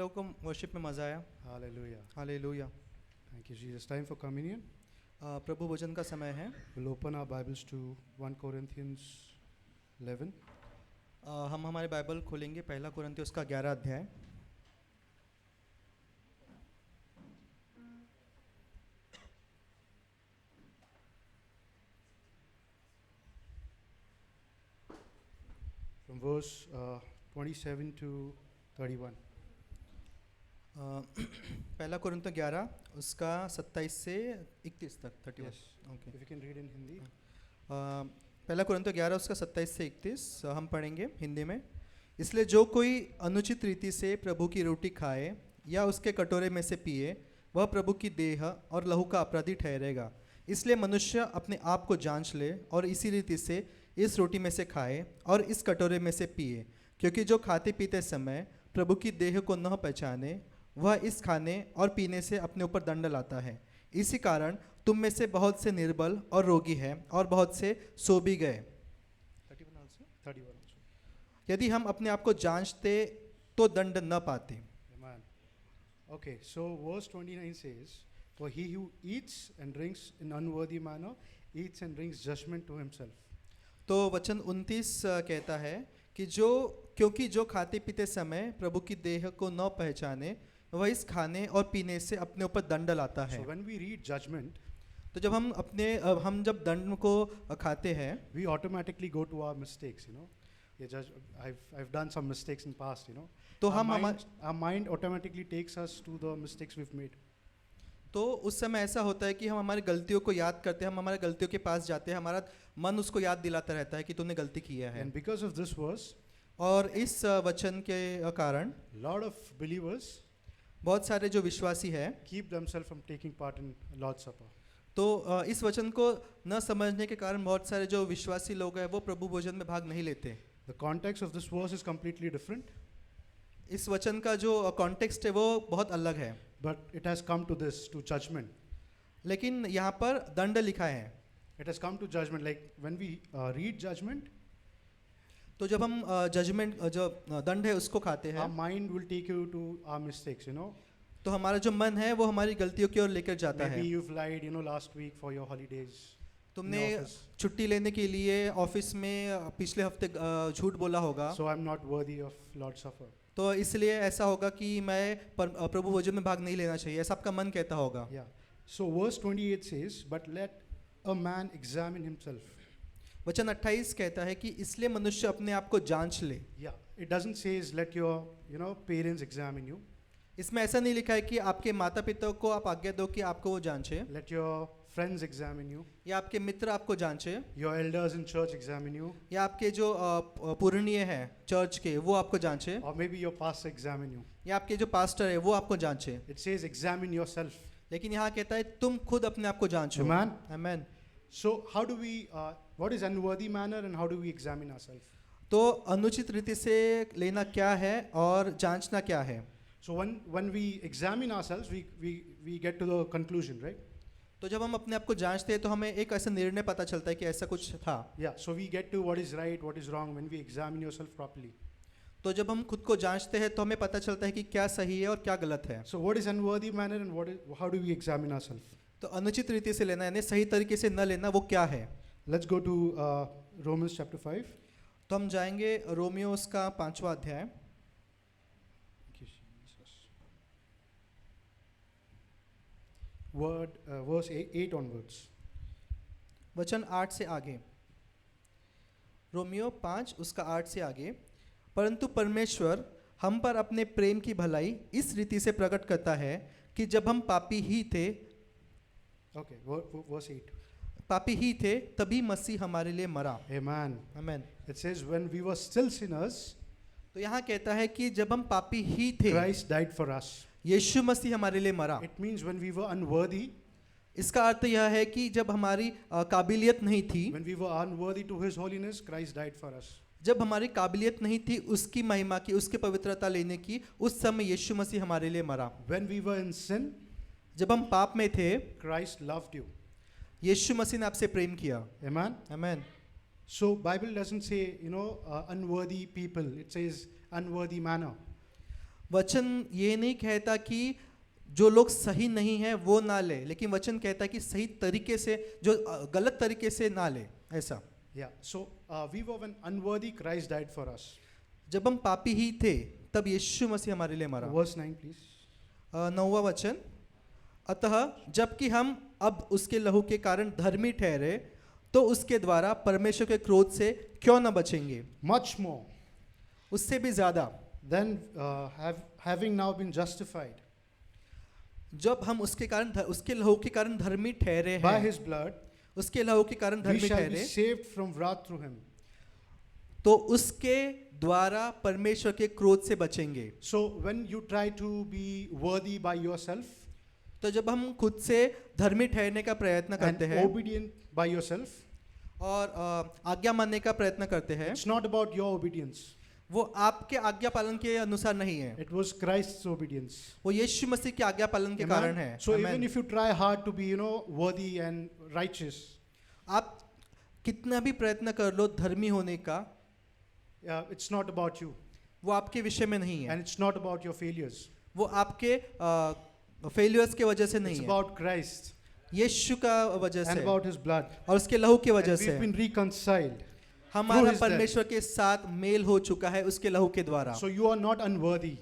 लोगों को वर्शिप में मज़ा आया? Hallelujah. Hallelujah. Thank you, Jesus. Time for communion. प्रभु भोजन का समय है। We'll open our Bibles to 1 Corinthians 11. हम हमारे बाइबल खोलेंगे पहला कुरिन्थियों उसका 11 अध्याय। From verse 27 to 31. पहला कुरिन्थियों 11 उसका 27 से 31 तक 31। Yes. Okay. If you can read in Hindi. पहला कुरिन्थियों 11 उसका 27 से 31 हम पढ़ेंगे हिंदी में। इसलिए जो कोई अनुचित रीति से प्रभु की रोटी खाए या उसके कटोरे में से पिए वह प्रभु की देह और लहू का अपराधी ठहरेगा। इसलिए मनुष्य अपने आप को जांच ले और इसी रीति से इस रोटी में से खाए और इस कटोरे में से पिए, क्योंकि जो खाते पीते समय प्रभु की देह को न पहचाने वह इस खाने और पीने से अपने ऊपर दंड लाता है। इसी कारण तुम में से बहुत से निर्बल और रोगी हैं और बहुत से सो भी गए। 31 also. यदि हम अपने आप को जांचते तो दंड न पाते। Amen. Okay, so verse 29 says, For he who eats and drinks in unworthy manner eats and drinks judgment to himself. तो वचन 29 कहता है कि क्योंकि जो खाते पीते समय प्रभु की देह को न पहचाने वह इस खाने और पीने से अपने ऊपर दंड लाता है। So when we read judgment, तो जब हम जब दंड को खाते हैं we automatically go to our mistakes, you know. I've done some mistakes in past, you know. तो our mind automatically takes us to the mistakes we've made. तो उस समय ऐसा होता है कि हम हमारी गलतियों को याद करते हैं, हम हमारी गलतियों के पास जाते हैं, हमारा मन उसको याद दिलाता रहता है कि तूने गलती किया है। And because of this verse, और इस वचन के कारण lot of believers बहुत सारे जो विश्वासी है keep themselves from taking part in Lord's Supper. तो इस वचन को न समझने के कारण बहुत सारे जो विश्वासी लोग हैं वो प्रभु भोजन में भाग नहीं लेते। The context of this verse is completely different, इस वचन का जो कॉन्टेक्स्ट है वो बहुत अलग है, but it has come to this, to judgment. लेकिन यहाँ पर दंड लिखा है। It has come to judgment. Like when we read judgment, तो जब हम जजमेंट जो दंड है उसको खाते our हैं mind will take you to our mistakes, you know. तो हमारा जो मन है वो हमारी गलतियों की ओर लेकर जाता Maybe है। you've lied, you know, last week for your holidays. तुमने in office. छुट्टी लेने के लिए ऑफिस में पिछले हफ्ते झूठ बोला होगा, So I'm not worthy of Lord's Supper. तो इसलिए ऐसा होगा कि मैं प्रभु भोजन में भाग नहीं लेना चाहिए, ऐसा आपका मन कहता होगा। Yeah. So verse 28 says, But let a man examine himself. वचन 28 कहता है कि इसलिए मनुष्य अपने आप को जांच ले। Yeah. It doesn't say let your, you know, parents examine you. इसमें ऐसा नहीं लिखा है कि आपके माता पिता को आप आज्ञा दो कि आपको वो जांचे, Let your friends examine you. या आपके मित्र आपको जांचे, Your elders in church examine you. या आपके जो पुरनीय हैं चर्च के वो आपको जांचे, Or maybe your pastor examine you. या आपके जो पास्टर है वो आपको जांचे। It says examine yourself. लेकिन यहाँ कहता है तुम खुद अपने आप को जांचो। Amen. Amen. So how do we, what is unworthy manner and how do we examine ourselves? तो अनुचित रीति से लेना क्या है और जांचना क्या है? So when we examine ourselves, we get to the conclusion, right? तो जब हम अपने आप को जांचते हैं तो हमें एक ऐसा निर्णय पता चलता है कि ऐसा कुछ था। Yeah, so we get to what is right, what is wrong when we examine yourself properly. तो जब हम खुद को जांचते हैं तो हमें पता चलता है कि क्या सही है और क्या गलत है। So what is unworthy manner and how do we examine ourselves? तो अनुचित रीति से लेना यानी सही तरीके से न लेना वो क्या है? Let's go to Romans chapter 5. तो हम जाएंगे रोमियो उसका 5वां अध्याय, Thank you, Jesus. Verse 8 onwards. वचन 8 से आगे। रोमियो 5 उसका 8 से आगे। परंतु परमेश्वर हम पर अपने प्रेम की भलाई इस रीति से प्रकट करता है कि जब हम पापी ही थे Okay, verse 8. पापी ही थे तभी मसीह हमारे लिए मरा। Amen. Amen. It says when we were still sinners, तो यहाँ कहता है कि जब हम पापी ही थे Christ died for us. यीशु मसीह हमारे लिए मरा। It means when we were unworthy, इसका अर्थ यह है कि जब हमारी काबिलियत नहीं थी, when we were unworthy to His holiness, Christ died for us. जब हमारी काबिलियत नहीं थी उसकी महिमा की, उसकी पवित्रता लेने की, उस समय यीशु मसीह हमारे लिए मरा। When we were in sin, जब हम पाप में थे Christ loved you. यीशु मसीह ने आपसे प्रेम किया। Amen. Amen. So Bible doesn't say, you know, unworthy people. It says unworthy manner. वचन ये नहीं कहता कि जो लोग सही नहीं है वो ना ले, लेकिन वचन कहता है कि सही तरीके से, जो गलत तरीके से ना ले, ऐसा। Yeah. So we were when unworthy, Christ died for us. जब हम पापी ही थे तब यीशु मसीह हमारे लिए मरा। Verse 9, please. 9वां वचन, अतः जबकि हम अब उसके लहू के कारण धर्मी ठहरे तो उसके द्वारा परमेश्वर के क्रोध से क्यों न बचेंगे। Much more. उससे भी ज्यादा, Then having now been justified जब हम उसके कारण उसके लहू के कारण धर्मी ठहरे by हैं, His blood, उसके लहू के कारण we धर्मी shall be ठहरे, saved from wrath through Him. तो उसके द्वारा परमेश्वर के क्रोध से बचेंगे। So when you try to be worthy by yourself तो जब हम खुद से धर्मी ठहरने का प्रयत्न and करते हैं obedient by yourself, और आज्ञा मानने का प्रयत्न करते हैं, it's not about your obedience. वो आपके आज्ञा पालन के अनुसार नहीं है, It was Christ's obedience. वो यीशु मसीह के आज्ञा पालन के कारण Amen? है। So Amen. even if you try hard to be, worthy and righteous, आप कितना भी प्रयत्न कर लो धर्मी होने का, it's not about you, वो आपके विषय में नहीं है, and it's not about your failures. वो आपके फेलियर्स के वजह से It's नहीं है, about Christ यीशु का वजह and से about His blood. और उसके लहू की And वजह we've से been reconciled. हमारा through his परमेश्वर के साथ मेल हो चुका है उसके लहू के द्वारा। So you are not unworthy.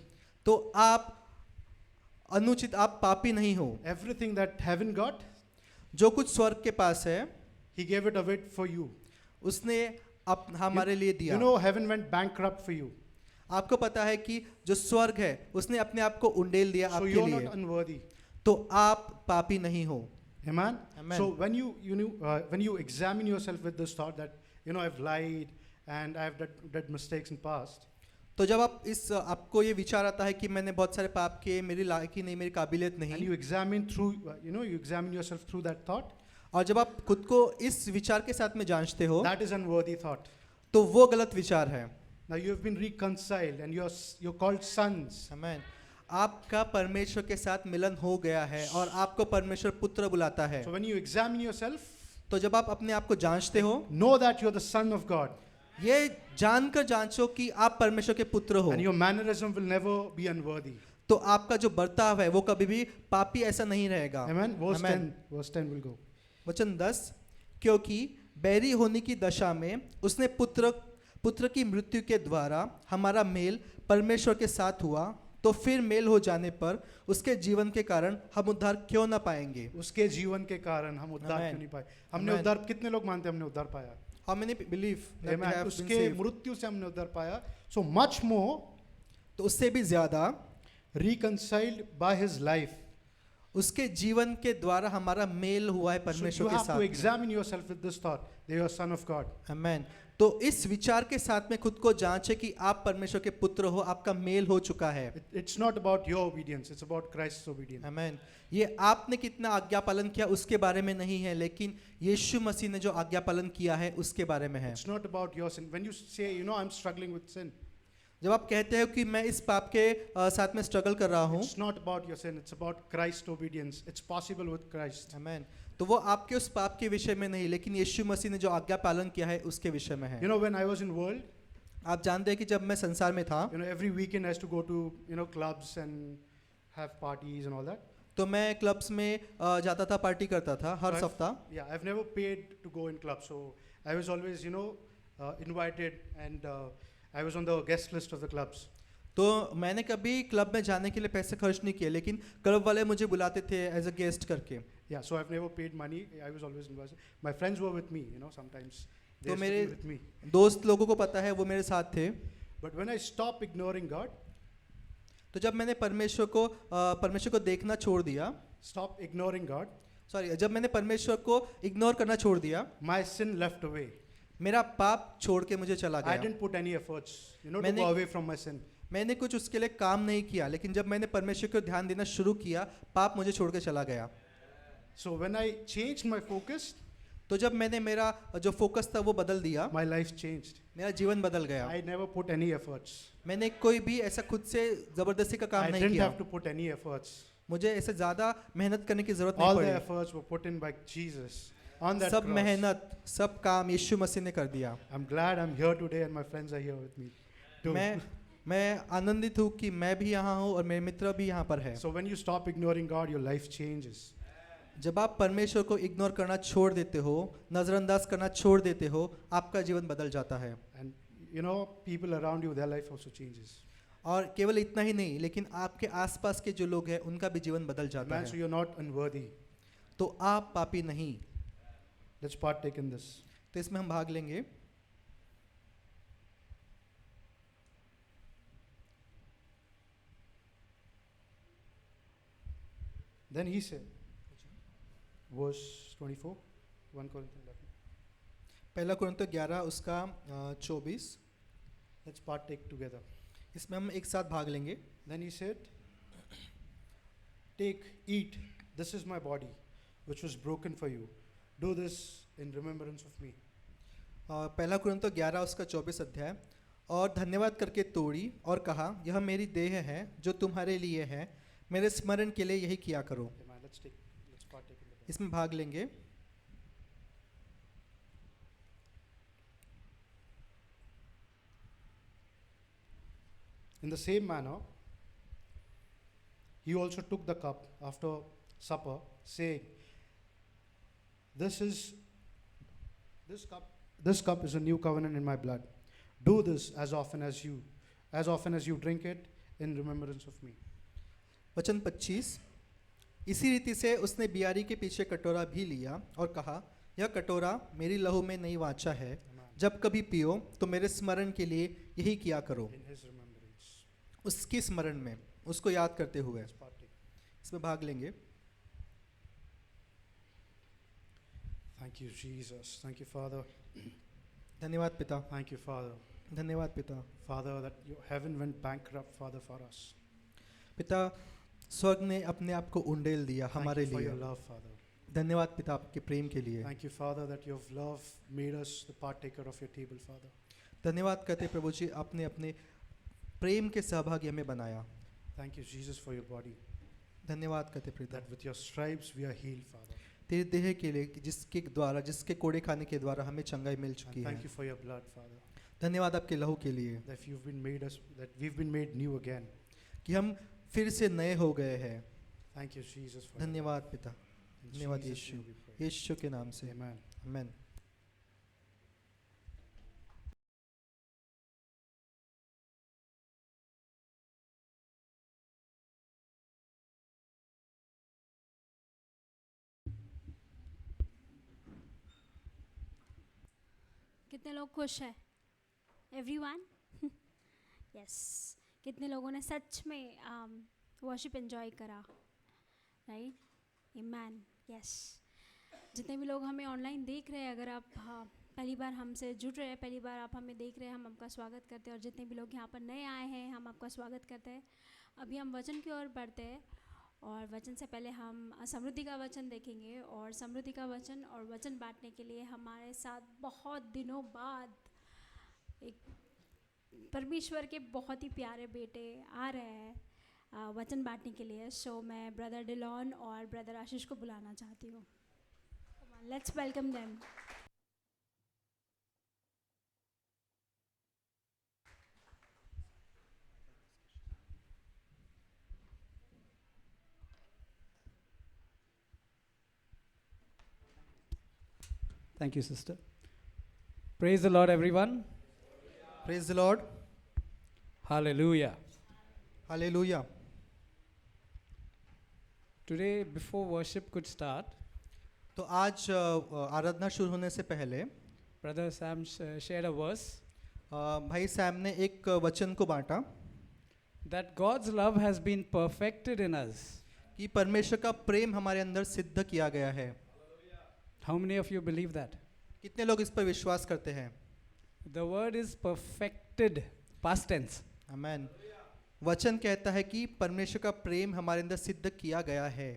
तो आप अनुचित, आप पापी नहीं हो। Everything that heaven got, जो कुछ स्वर्ग के पास है He gave it away for you. उसने हमारे लिए दिया। You know, heaven went bankrupt for you. आपको पता है कि जो स्वर्ग है उसने अपने आप को उंडेल दिया So आपके you are लिए, not unworthy. तो आप पापी नहीं हो। Amen? Amen. So when you examine yourself with this thought that, I've lied and I've done mistakes in past, तो जब आप आपको ये विचार आता है कि मैंने बहुत सारे पाप किए, मेरी लायकी नहीं, मेरी काबिलियत and नहीं, you examine through, you examine yourself through that thought, और जब आप खुद को इस विचार के साथ में जांचते हो, that is unworthy thought. तो वो गलत विचार है। Now you have been reconciled and you're called sons. आमीन। आपका परमेश्वर के साथ मिलन हो गया है और आपको परमेश्वर पुत्र बुलाता है। So when you examine yourself, तो जब आप अपने आप को जांचते हो, know that you're the son of God ये जानकर जांचो कि आप परमेश्वर के पुत्र हो, and your mannerism will never be unworthy. तो आपका जो बर्ताव है वो कभी भी पापी ऐसा नहीं रहेगा। Amen. Verse Amen. 10. Verse 10 will go. वचन 10, क्योंकि बैरी होने की दशा में उसने पुत्र की मृत्यु के द्वारा हमारा मेल परमेश्वर के साथ हुआ, तो फिर मेल हो जाने पर उसके जीवन के कारण हम उद्धार क्यों ना पाएंगे। उसके जीवन के कारण हम उद्धार Amen. क्यों नहीं पाए? हमने Amen. उद्धार, कितने लोग मानते हैं हमने उद्धार पाया? How many believe that they Amen. have been उसके saved? मृत्यु से हमने उद्धार पाया. So much more तो उससे भी ज्यादा reconciled by His life. उसके जीवन के द्वारा हमारा मेल हुआ है So परमेश्वर you के have to साथ। examine yourself with this thought that you are son of God. आमेन। तो इस विचार के साथ में खुद को जांचे कि आप परमेश्वर के पुत्र हो, आपका मेल हो चुका है। It's not about your obedience, it's about Christ's obedience. आमेन। ये आपने कितना आज्ञा पालन किया उसके बारे में नहीं है, लेकिन यीशु मसीह ने जो आज्ञा पालन किया है उसके बारे में है। It's not about your sin. When you say, I'm struggling with sin, जब आप कहते हो कि मैं इस पाप के साथ में स्ट्रगल कर रहा हूँ, it's not about your sin, it's about Christ's obedience. It's possible with Christ. आमेन, तो वो आपके उस पाप के विषय में नहीं, लेकिन यीशु मसीह ने जो आज्ञा पालन किया है उसके विषय में है। When I was in world, आप जानते हैं कि जब मैं संसार में था, every weekend I used to go to, clubs and have parties and all that. तो मैं क्लब्स में जाता था, पार्टी करता था हर सप्ताह। Yeah, I've never paid to go in clubs, so I was always, invited and I was on the guest list of the clubs. तो मैंने कभी क्लब में जाने के लिए पैसे खर्च नहीं किए, लेकिन क्लब वाले मुझे बुलाते थे एज अ गेस्ट करके। Yeah, so I've never paid money. I was always invited. My friends were with me, sometimes they तो used to मेरे be with me. दोस्त लोगों को पता है वो मेरे साथ थे। But when I stopped ignoring God, तो जब मैंने परमेश्वर को देखना छोड़ दिया, stopped ignoring God, जब मैंने परमेश्वर को इग्नोर करना छोड़ दिया, my sin left away. मेरा पाप छोड़ के मुझे चला I गया। didn't put any efforts, to मैंने- go away from my sin. मैंने कुछ उसके लिए काम नहीं किया, लेकिन जब मैंने परमेश्वर को ध्यान देना शुरू किया, पाप मुझे छोड़ के चला गया। So when I changed my focus, तो जब मैंने मेरा जो फोकस था वो बदल दिया, my life changed. मेरा जीवन बदल गया। I never put any efforts. मैंने कोई भी ऐसा खुद से जबरदस्ती का काम I नहीं didn't किया, have to put any efforts. मुझे ऐसे ज्यादा मेहनत करने की जरूरत All नहीं the पड़ी। efforts were put in by Jesus on that सब cross. मेहनत, सब काम यीशु मसीह ने कर दिया। I'm glad I'm here today and my friends are here with me too. मैं आनंदित हूँ कि मैं भी यहाँ हूँ और मेरे मित्र भी यहाँ पर है। So when you stop ignoring God, your life changes. जब आप परमेश्वर को इग्नोर करना छोड़ देते हो, नज़रअंदाज करना छोड़ देते हो, आपका जीवन बदल जाता है। And you know, people around you, their life also changes. और केवल इतना ही नहीं, लेकिन आपके आसपास के जो लोग हैं उनका भी जीवन बदल जाता Amen. So है। you're not unworthy. तो आप पापी नहीं। Let's partake in this. तो इसमें हम भाग लेंगे। Then he said, verse 24, 1 Corinthians 11. पहला कुरिन्थियों 11 उसका 24, Let's partake together. इसमें हम एक साथ भाग लेंगे। Then he said, take, eat, this is my body, which was broken for you. Do this in remembrance of me. पहला कुरिन्थियों 11 उसका 24 अध्याय। और धन्यवाद करके तोड़ी और कहा, यह मेरी देह है जो तुम्हारे लिए है, मेरे स्मरण के लिए यही किया करो। Amen. Let's partake in the body. इसमें भाग लेंगे। In the same manner, he also took the cup after supper, saying, This cup is a new covenant in my blood. Do this as often as you drink it in remembrance of me. वचन 25, इसी रीति से उसने बियारी के पीछे कटोरा भी लिया और कहा, यह कटोरा मेरी लहू में नई वाचा है, जब कभी पियो तो मेरे स्मरण के लिए यही किया करो। In his remembrance. उसकी स्मरण में, उसको याद करते हुए Let's partake. इसमें भाग लेंगे। Thank you, Jesus. Thank you, Father. धन्यवाद पिता, Thank you, Father. धन्यवाद पिता। Father, that your heaven went bankrupt, Father, for us. पिता, स्वर्ग ने अपने आप को उंडेल दिया Thank हमारे you for your लिए। love, Father. धन्यवाद पिता आपके प्रेम के लिए। Thank you, Father, that your love made us the partaker of your table, Father. धन्यवाद करते प्रभु जी, आपने अपने प्रेम के सहभागी हमें बनाया। Thank you, Jesus, for your body. धन्यवाद करते पिता, That with your stripes we are healed, Father. तेरे देह के लिए कि जिसके द्वारा, जिसके कोड़े खाने के द्वारा हमें चंगाई मिल And चुकी है। thank you for your blood, Father. धन्यवाद आपके लहू के लिए That we've been made new again. कि हम फिर से नए हो गए हैं। Thank you, Jesus, for your धन्यवाद blood. पिता, In धन्यवाद Jesus' Yeshu, name we pray. यीशु के नाम से Amen. आमेन। कितने लोग खुश हैं? एवरीवन? यस। कितने लोगों ने सच में वर्शिप एंजॉय करा? राइट? आमेन। यस। जितने भी लोग हमें ऑनलाइन देख रहे हैं, अगर आप पहली बार हमसे जुड़ रहे हैं, पहली बार आप हमें देख रहे हैं, हम आपका स्वागत करते हैं। और जितने भी लोग यहाँ पर नए आए हैं, हम आपका स्वागत करते हैं। अभी हम वचन की ओर बढ़ते हैं और वचन से पहले हम समृद्धि का वचन देखेंगे। और समृद्धि का वचन और वचन बांटने के लिए हमारे साथ बहुत दिनों बाद एक परमेश्वर के बहुत ही प्यारे बेटे आ रहे हैं वचन बांटने के लिए। सो मैं ब्रदर डिलॉन और ब्रदर आशीष को बुलाना चाहती हूँ। Let's welcome them. Thank you, sister. Praise the Lord, everyone. Praise the Lord, Hallelujah. Hallelujah. Today, before worship could start, तो आज आराधना शुरू होने से पहले Brother Sam shared a verse भाई सैम ने एक वचन को बांटा that God's love has been perfected in us. कि परमेश्वर का प्रेम हमारे अंदर सिद्ध किया गया है। How many of you believe that? कितने लोग इस पर विश्वास करते हैं? The word is perfected, past tense. आमेन। वचन कहता है कि परमेश्वर का प्रेम हमारे अंदर सिद्ध किया गया है।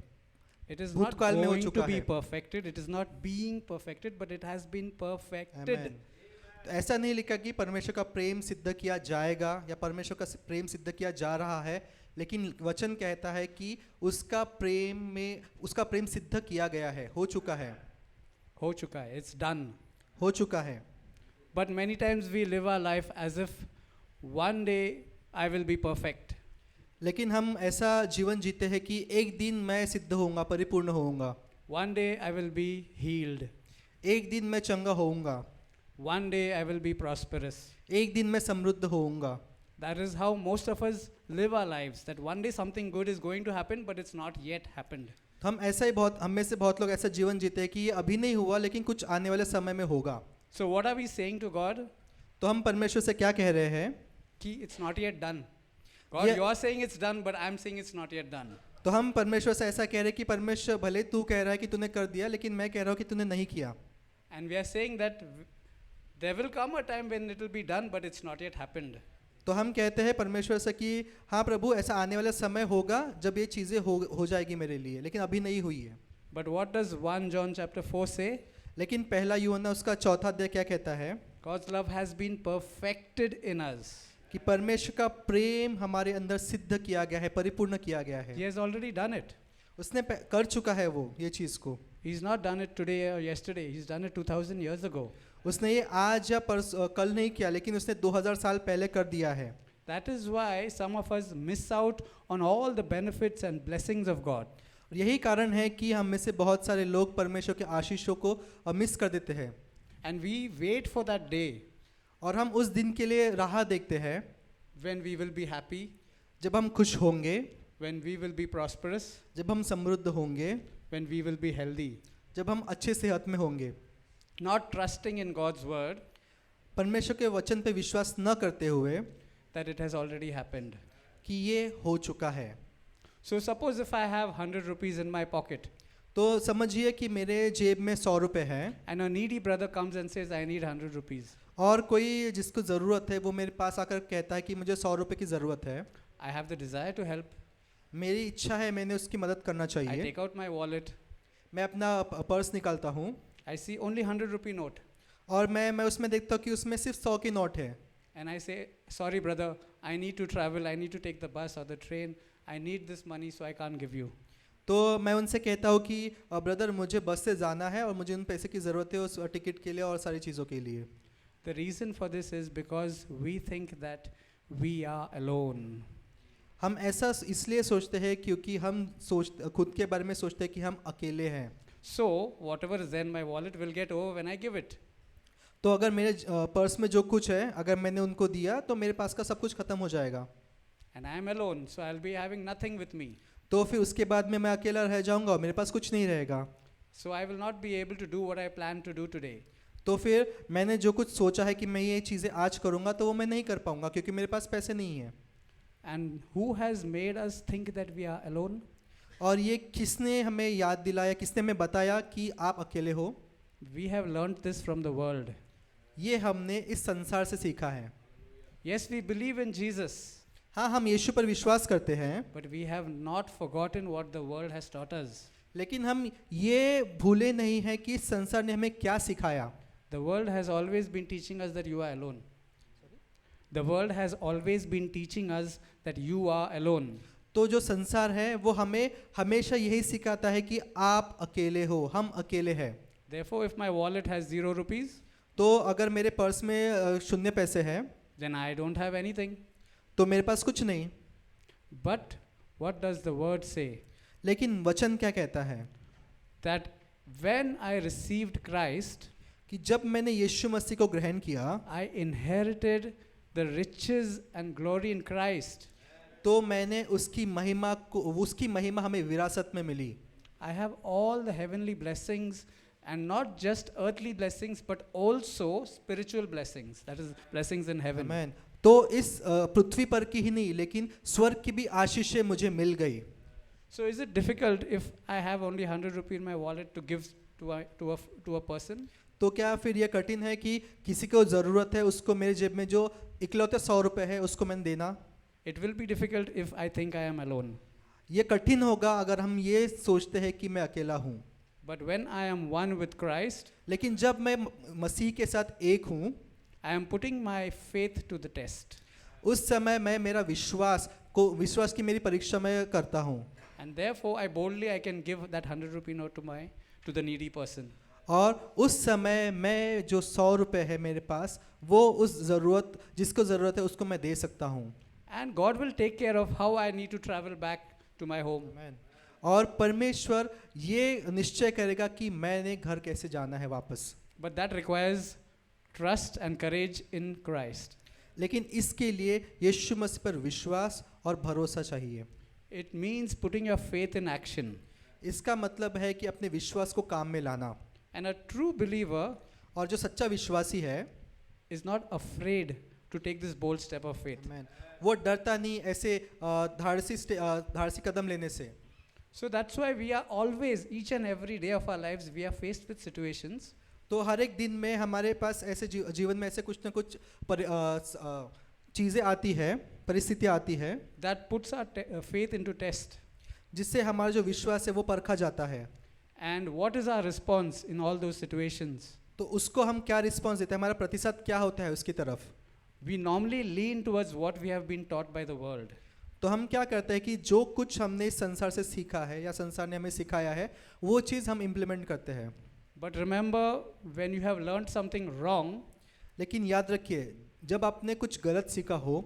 It is not भूतकाल में हो going to चुका be है। perfected. It is not being perfected, but it has been perfected. आमेन। तो ऐसा नहीं लिखा कि परमेश्वर का प्रेम सिद्ध किया जाएगा या परमेश्वर का प्रेम सिद्ध किया जा रहा है, लेकिन वचन कहता है कि उसका प्रेम सिद्ध किया गया है, हो चुका है, हो चुका है. It's done. हो चुका है। But many times we live our life as if one day I will be perfect. लेकिन हम ऐसा जीवन जीते हैं कि एक दिन मैं सिद्ध होऊंगा, परिपूर्ण होऊंगा, One day I will be healed. एक दिन मैं चंगा होऊंगा, One day I will be prosperous. एक दिन मैं समृद्ध होऊंगा. That is how most of us live our lives. That one day something good is going to happen, but it's not yet happened. हम ऐसा ही बहुत, हम में से बहुत लोग ऐसा जीवन जीते हैं कि ये अभी नहीं हुआ लेकिन कुछ आने वाले समय में होगा. So what are we saying to God? तो हम परमेश्वर से क्या कह रहे हैं? Ki it's not yet done. God, Yeah. you are saying it's done, but I'm saying it's not yet done. तो हम परमेश्वर से ऐसा कह रहे हैं कि परमेश्वर भले तू कह रहा है कि तूने कर दिया, लेकिन मैं कह रहा हूँ कि तूने नहीं किया. And we are saying that there will come a time when it will be done, but it's not yet happened. तो हम कहते हैं परमेश्वर से कि हाँ प्रभु, ऐसा आने वाला समय होगा जब ये चीज़ें हो जाएगी मेरे लिए, लेकिन अभी नहीं हुई है. But what does 1 John chapter 4 say? लेकिन पहला यूहन्ना उसका चौथा अध्याय क्या कहता है? God's love has been perfected in us. कि परमेश्वर का प्रेम हमारे अंदर सिद्ध किया गया है, परिपूर्ण किया गया है. He has already done it. उसने कर चुका है वो ये चीज़ को. He's not done it today or yesterday. He's done it 2000 years ago. उसने ये आज या कल नहीं किया, लेकिन उसने 2000 साल पहले कर दिया है. That is why some of us miss out on all the benefits and blessings of God. और यही कारण है कि हम में से बहुत सारे लोग परमेश्वर के आशीषों को मिस कर देते हैं. And we wait for that day और हम उस दिन के लिए राह देखते हैं when we will be happy, जब हम खुश होंगे, when we will be prosperous, जब हम समृद्ध होंगे, when we will be healthy. जब हम अच्छे सेहत में होंगे. Not trusting in God's word परमेश्वर के वचन पे विश्वास न करते हुए that it has already happened. कि ये हो चुका है. So suppose if I have 100 rupees in my pocket तो समझिए कि मेरे जेब में 100 रुपए हैं and a needy brother comes and says, I need 100 rupees. और कोई जिसको ज़रूरत है वो मेरे पास आकर कहता है कि मुझे 100 रुपए की ज़रूरत है. I have the desire to help. मेरी इच्छा है, मैंने उसकी मदद करना I चाहिए. take out my wallet. मैं अपना पर्स निकालता हूँ I see only 100 rupee note. और मैं उसमें देखता हूँ कि उसमें सिर्फ 100 की नोट है. And I say, sorry brother, I need to travel, I need to take the bus or the train, I need this money so I can't give you. तो मैं उनसे कहता हूँ कि ब्रदर मुझे बस से जाना है और मुझे उन पैसे की ज़रूरत है उस टिकट के लिए और सारी चीज़ों के लिए. The reason for this is because we think that we are alone. हम ऐसा इसलिए सोचते हैं क्योंकि हम खुद के बारे में सोचते हैं कि हम अकेले हैं. So whatever is there in my wallet will get over when I give it. तो अगर मेरे पर्स में जो कुछ है अगर मैंने उनको दिया तो मेरे पास का सब कुछ खत्म हो जाएगा. And I am alone, so I'll be having nothing with me. तो फिर उसके बाद में मैं अकेला रह जाऊंगा और मेरे पास कुछ नहीं रहेगा. So I will not be able to do what I plan to do today. तो फिर मैंने जो कुछ सोचा है कि मैं ये चीज़ें आज करूंगा तो वो मैं नहीं कर पाऊंगा क्योंकि मेरे पास पैसे नहीं है. And who has made us think that we are alone? और ये किसने हमें याद दिलाया, किसने हमें बताया कि आप अकेले हो? We have learnt this from the world. ये हमने इस संसार से सीखा है. Yes, we believe in Jesus, हाँ, हम यीशु पर विश्वास करते हैं, but we have not forgotten what the world has taught us. लेकिन हम ये भूले नहीं हैं कि इस संसार ने हमें क्या सिखाया. The world has always been teaching us that you are alone. The world has always been teaching us that you are alone. तो जो संसार है वो हमें हमेशा यही सिखाता है कि आप अकेले हो, हम अकेले हैं. Therefore, if my wallet has 0 rupees, तो अगर मेरे पर्स में शून्य पैसे हैं then I don't have anything. तो मेरे पास कुछ नहीं. But what does the word say? लेकिन वचन क्या कहता है? That when I received Christ, कि जब मैंने यीशु मसीह को ग्रहण किया I inherited the riches and glory in Christ. तो मैंने उसकी महिमा हमें विरासत में मिली. I have all the heavenly blessings, and not just earthly blessings but also spiritual blessings, that is blessings in heaven. Amen. तो इस पृथ्वी पर की ही नहीं लेकिन स्वर्ग की भी आशीषें मुझे मिल गई. So is it difficult if I have only 100 rupee in my wallet to give to a person? तो क्या फिर ये कठिन है कि किसी को ज़रूरत है उसको मेरे जेब में जो इकलौते 100 रुपए है उसको मैंने देना? It will be difficult if I think I am alone. ये कठिन होगा अगर हम ये सोचते हैं कि मैं अकेला हूँ. But when I am one with Christ, लेकिन जब मैं मसीह के साथ एक हूँ, I am putting my faith to the test. उस समय मैं मेरा विश्वास की मेरी परीक्षा में करता हूँ. And therefore I boldly I can give that 100 rupee note to the needy person. और उस समय मैं जो 100 रुपए है मेरे पास वो जिसको ज़रूरत है उसको मैं दे सकता हूँ. And God will take care of how I need to travel back to my home. Amen. और परमेश्वर ये निश्चय करेगा कि मैंने घर कैसे जाना है वापस. But that requires trust and courage in Christ. लेकिन इसके लिए यीशु मसीह पर विश्वास और भरोसा चाहिए. It means putting your faith in action. इसका मतलब है कि अपने विश्वास को काम में लाना. And a true believer और जो सच्चा विश्वासी है, is not afraid to take this bold step of faith. Amen, वो डरता नहीं ऐसे धारसी कदम लेने से. So that's why we are always, each and every day of our lives, we are faced with situations तो हर एक दिन में हमारे पास ऐसे जीवन में ऐसे कुछ ना कुछ चीज़ें आती है, परिस्थितियाँ आती है that puts our faith into test. जिससे हमारा जो विश्वास है वो परखा जाता है. And what is our response in all those situations? तो उसको हम क्या रिस्पॉन्स देते हैं, हमारा प्रतिशत क्या होता है उसकी तरफ. We normally lean towards what we have been taught by the world. तो हम क्या करते हैं कि जो कुछ हमने इस संसार से सीखा है या संसार ने हमें सिखाया है वो चीज़ हम इम्प्लीमेंट करते हैं. But remember, when you have learned something wrong लेकिन याद रखिए, जब आपने कुछ गलत सीखा हो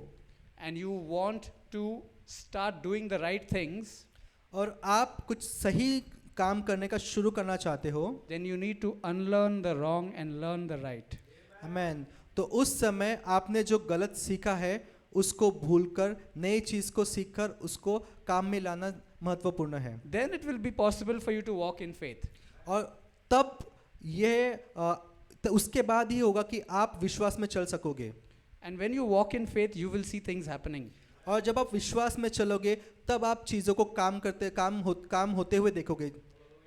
and you want to start doing the right things, और आप कुछ सही काम करने का शुरू करना चाहते हो, then you need to unlearn the wrong and learn the right. आमेन. तो उस समय आपने जो गलत सीखा है उसको भूलकर नई चीज़ को सीखकर उसको काम में लाना महत्वपूर्ण है. Then it will be possible for you to walk in faith. और तब ये उसके बाद ही होगा कि आप विश्वास में चल सकोगे. And when you walk in faith, you will see things happening. और जब आप विश्वास में चलोगे तब आप चीज़ों को काम होते हुए देखोगे.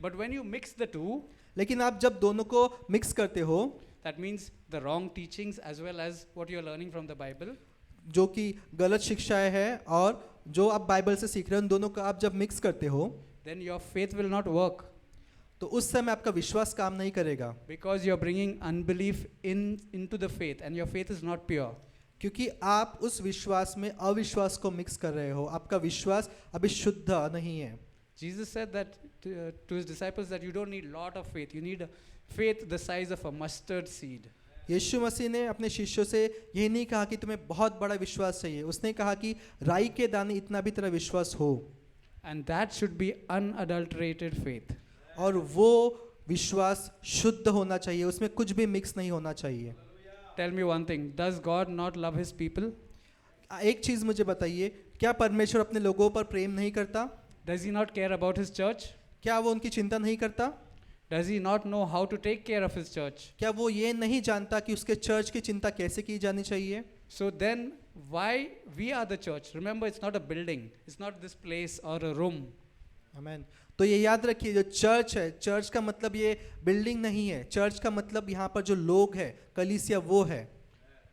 But when you mix the two, लेकिन आप जब दोनों को मिक्स करते हो, that means the wrong teachings as well as what you are learning from the Bible, जो कि गलत शिक्षाएं हैं और जो आप बाइबल से सीख रहे हो, उन दोनों को आप जब मिक्स करते हो then your faith will not work तो उस समय आपका विश्वास काम नहीं करेगा. because you are bringing unbelief into the faith and your faith is not pure. क्योंकि आप उस विश्वास में अविश्वास को मिक्स कर रहे हो, आपका विश्वास अभी शुद्ध नहीं है. Jesus said that to his disciples that you don't need lot of faith, you need a faith the size of a mustard seed. यीशु मसीह ने अपने शिष्यों से यही नहीं कहा कि तुम्हें बहुत बड़ा विश्वास चाहिए, उसने कहा कि राई के दाने इतना भी तेरा विश्वास हो. And that should be unadulterated faith. और वो विश्वास शुद्ध होना चाहिए, उसमें कुछ भी मिक्स नहीं होना चाहिए. Tell me one thing, does God not love his people? एक चीज़ मुझे बताइए, क्या परमेश्वर अपने लोगों पर प्रेम नहीं करता? Does he not care about his church? क्या वो उनकी चिंता नहीं करता? Does he not know how to take care of his church? क्या वो ये नहीं जानता कि उसके चर्च की चिंता कैसे की जानी चाहिए? So then why we are the church? Remember, it's not a building, it's not this place or a room. आमेन. तो ये याद रखिए, जो चर्च है, चर्च का मतलब ये बिल्डिंग नहीं है, चर्च का मतलब यहाँ पर जो लोग हैं, कलीसिया वो है.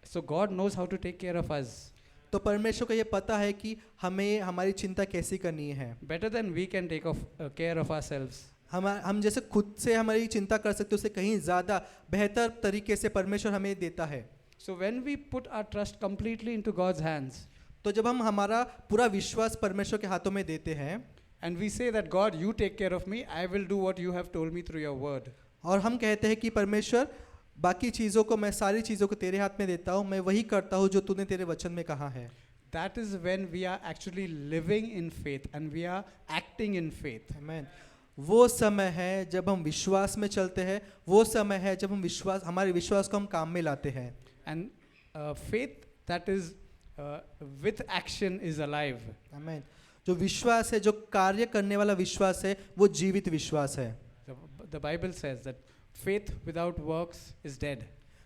So God knows how to take care of us. तो परमेश्वर को ये पता है कि हमें हमारी चिंता कैसी करनी है. Better than we can take care of ourselves. हम जैसे खुद से हमारी चिंता कर सकते हैं, उससे कहीं ज़्यादा बेहतर तरीके से परमेश्वर हमें देता है. So when we put our trust completely into God's hands, तो जब हम हमारा पूरा विश्वास परमेश्वर के हाथों में देते हैं and we say that God, you take care of me, I will do what you have told me through your word. और हम कहते हैं कि परमेश्वर बाकी चीज़ों को, मैं सारी चीज़ों को तेरे हाथ में देता हूँ, मैं वही करता हूँ जो तूने तेरे वचन में कहा है. That is when we are actually living in faith and we are acting in faith. आमेन. वो समय है जब हम विश्वास में चलते हैं, वो समय है जब हम हमारे विश्वास को हम काम में लाते हैं. And faith that is with action is alive. आमेन. जो विश्वास है, जो कार्य करने वाला विश्वास है, वो जीवित विश्वास है. The Bible says that faith without works is dead.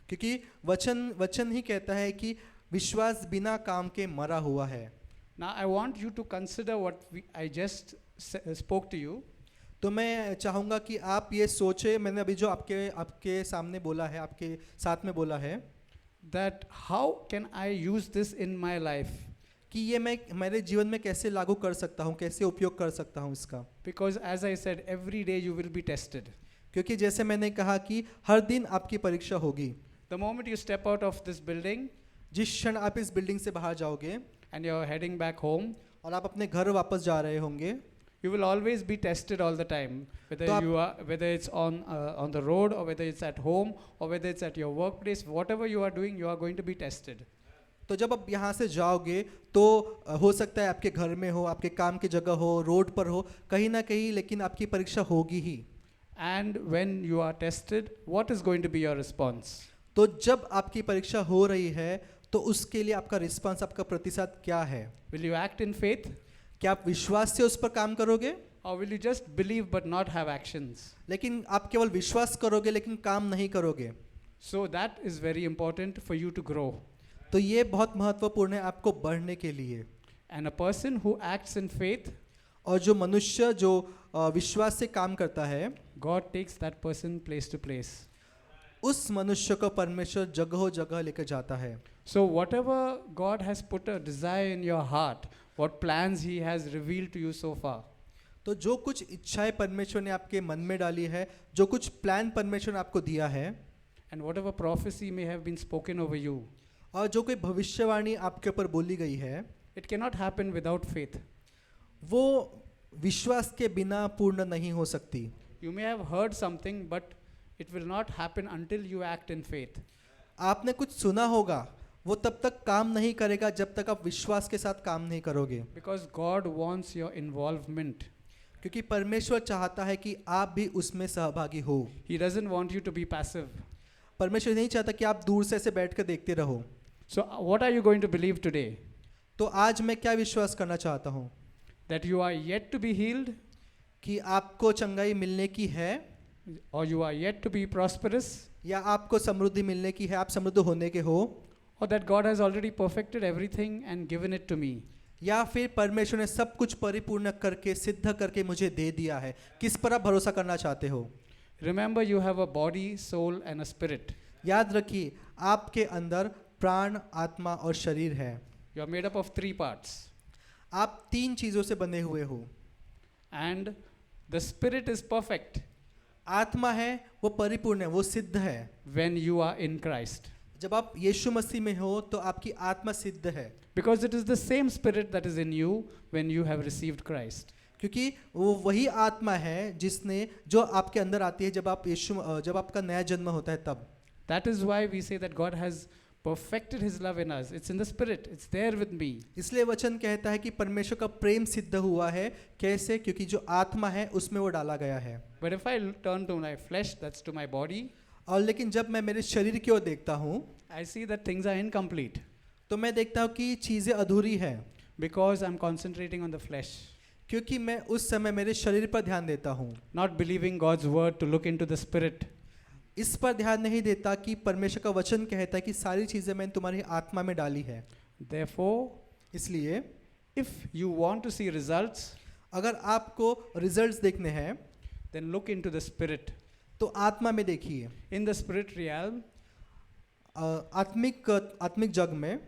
क्योंकि वचन ही कहता है कि विश्वास बिना काम के मरा हुआ है. Now I want you to consider what I just spoke to you. तो मैं चाहूँगा कि आप ये सोचे, मैंने अभी जो आपके सामने बोला है, आपके साथ में बोला है, that how can I use this in my life? कि ये मैं मेरे जीवन में कैसे लागू कर सकता हूँ, कैसे उपयोग कर सकता हूँ इसका. Because as I said, every day you will be tested. क्योंकि जैसे मैंने कहा कि हर दिन आपकी परीक्षा होगी. The moment you step out of this building जिस क्षण आप इस बिल्डिंग से बाहर जाओगे and you're heading back home, और आप अपने घर वापस जा रहे होंगे, you will always be tested all the time, whether it's on the road or whether it's at home or whether it's at your workplace. Whatever you are doing, you are going to be tested. तो जब आप यहाँ से जाओगे तो हो सकता है आपके घर में हो, आपके काम की जगह हो, रोड पर हो, कहीं ना कहीं, लेकिन आपकी परीक्षा होगी ही। And when you are tested, what is going to be your response? तो जब आपकी परीक्षा हो रही है तो उसके लिए आपका रिस्पांस, आपका प्रतिशत क्या है? Will you act in faith? क्या आप विश्वास से उस पर काम करोगे, Or will you just believe but not have actions? लेकिन आप केवल विश्वास करोगे लेकिन काम नहीं करोगे? So that is very important for you to grow. तो ये बहुत महत्वपूर्ण है आपको बढ़ने के लिए। And a person who acts in faith, और जो मनुष्य जो विश्वास से काम करता है, God takes that person place to place. उस मनुष्य को परमेश्वर जगह जगह लेकर जाता है। So whatever God has put a desire in your heart, what plans He has revealed to you so far, तो जो कुछ इच्छाएं परमेश्वर ने आपके मन में डाली है, जो कुछ प्लान परमेश्वर ने आपको दिया है, and whatever prophecy may have been spoken over you, और जो कोई भविष्यवाणी आपके ऊपर बोली गई है, it cannot happen without faith. वो विश्वास के बिना पूर्ण नहीं हो सकती। You may have heard something, but it will not happen until you act in faith. आपने कुछ सुना होगा, वो तब तक काम नहीं करेगा जब तक आप विश्वास के साथ काम नहीं करोगे, Because God wants your involvement. क्योंकि परमेश्वर चाहता है कि आप भी उसमें सहभागी हो। He doesn't want you to be passive. परमेश्वर नहीं चाहता कि आप दूर से ऐसे बैठ कर देखते रहो। So what are you going to believe today? तो आज मैं क्या विश्वास करना चाहता हूँ? That you are yet to be healed, कि आपको चंगाई मिलने की है, or you are yet to be prosperous, या आपको समृद्धि मिलने की है, आप समृद्ध होने के हो, or that God has already perfected everything and given it to me. या फिर परमेश्वर ने सब कुछ परिपूर्ण करके सिद्ध करके मुझे दे दिया है। किस पर आप भरोसा करना चाहते हो? Remember, you have a body, soul, and a spirit. याद रखिए, आपके अंदर प्राण, आत्मा और शरीर है। You are made up of 3 parts. आप 3 चीजों से बने हुए हो। And the spirit is perfect आत्मा है वो परिपूर्ण है, वो सिद्ध है। when you are in Christ. जब आप यीशु मसीह में हो तो आपकी आत्मा सिद्ध है, Because it is the same spirit that is in you when you have received Christ. क्योंकि वो वही आत्मा है जिसने जो आपके अंदर आती है जब आपका नया जन्म होता है तब। That is why we say that God has perfected His love in us. It's in the spirit. It's there with me. इसलिए वचन कहता है कि परमेश्वर का प्रेम सिद्ध हुआ है। कैसे? क्योंकि जो आत्मा है उसमें वो डाला गया है। But if I turn to my flesh, that's to my body, और लेकिन जब मैं मेरे शरीर की ओर देखता हूँ I see that things are incomplete तो मैं देखता हूँ कि चीज़ें अधूरी हैं, because I'm concentrating on the flesh, क्योंकि मैं उस समय मेरे शरीर पर ध्यान देता हूँ, not believing God's word to look into the spirit. इस पर ध्यान नहीं देता कि परमेश्वर का वचन कहता है कि सारी चीज़ें मैंने तुम्हारी आत्मा में डाली है। Therefore, इसलिए if you want to see results, अगर आपको रिजल्ट्स देखने हैं then look into the spirit. तो आत्मा में देखिए। In the spirit realm, आत्मिक जग में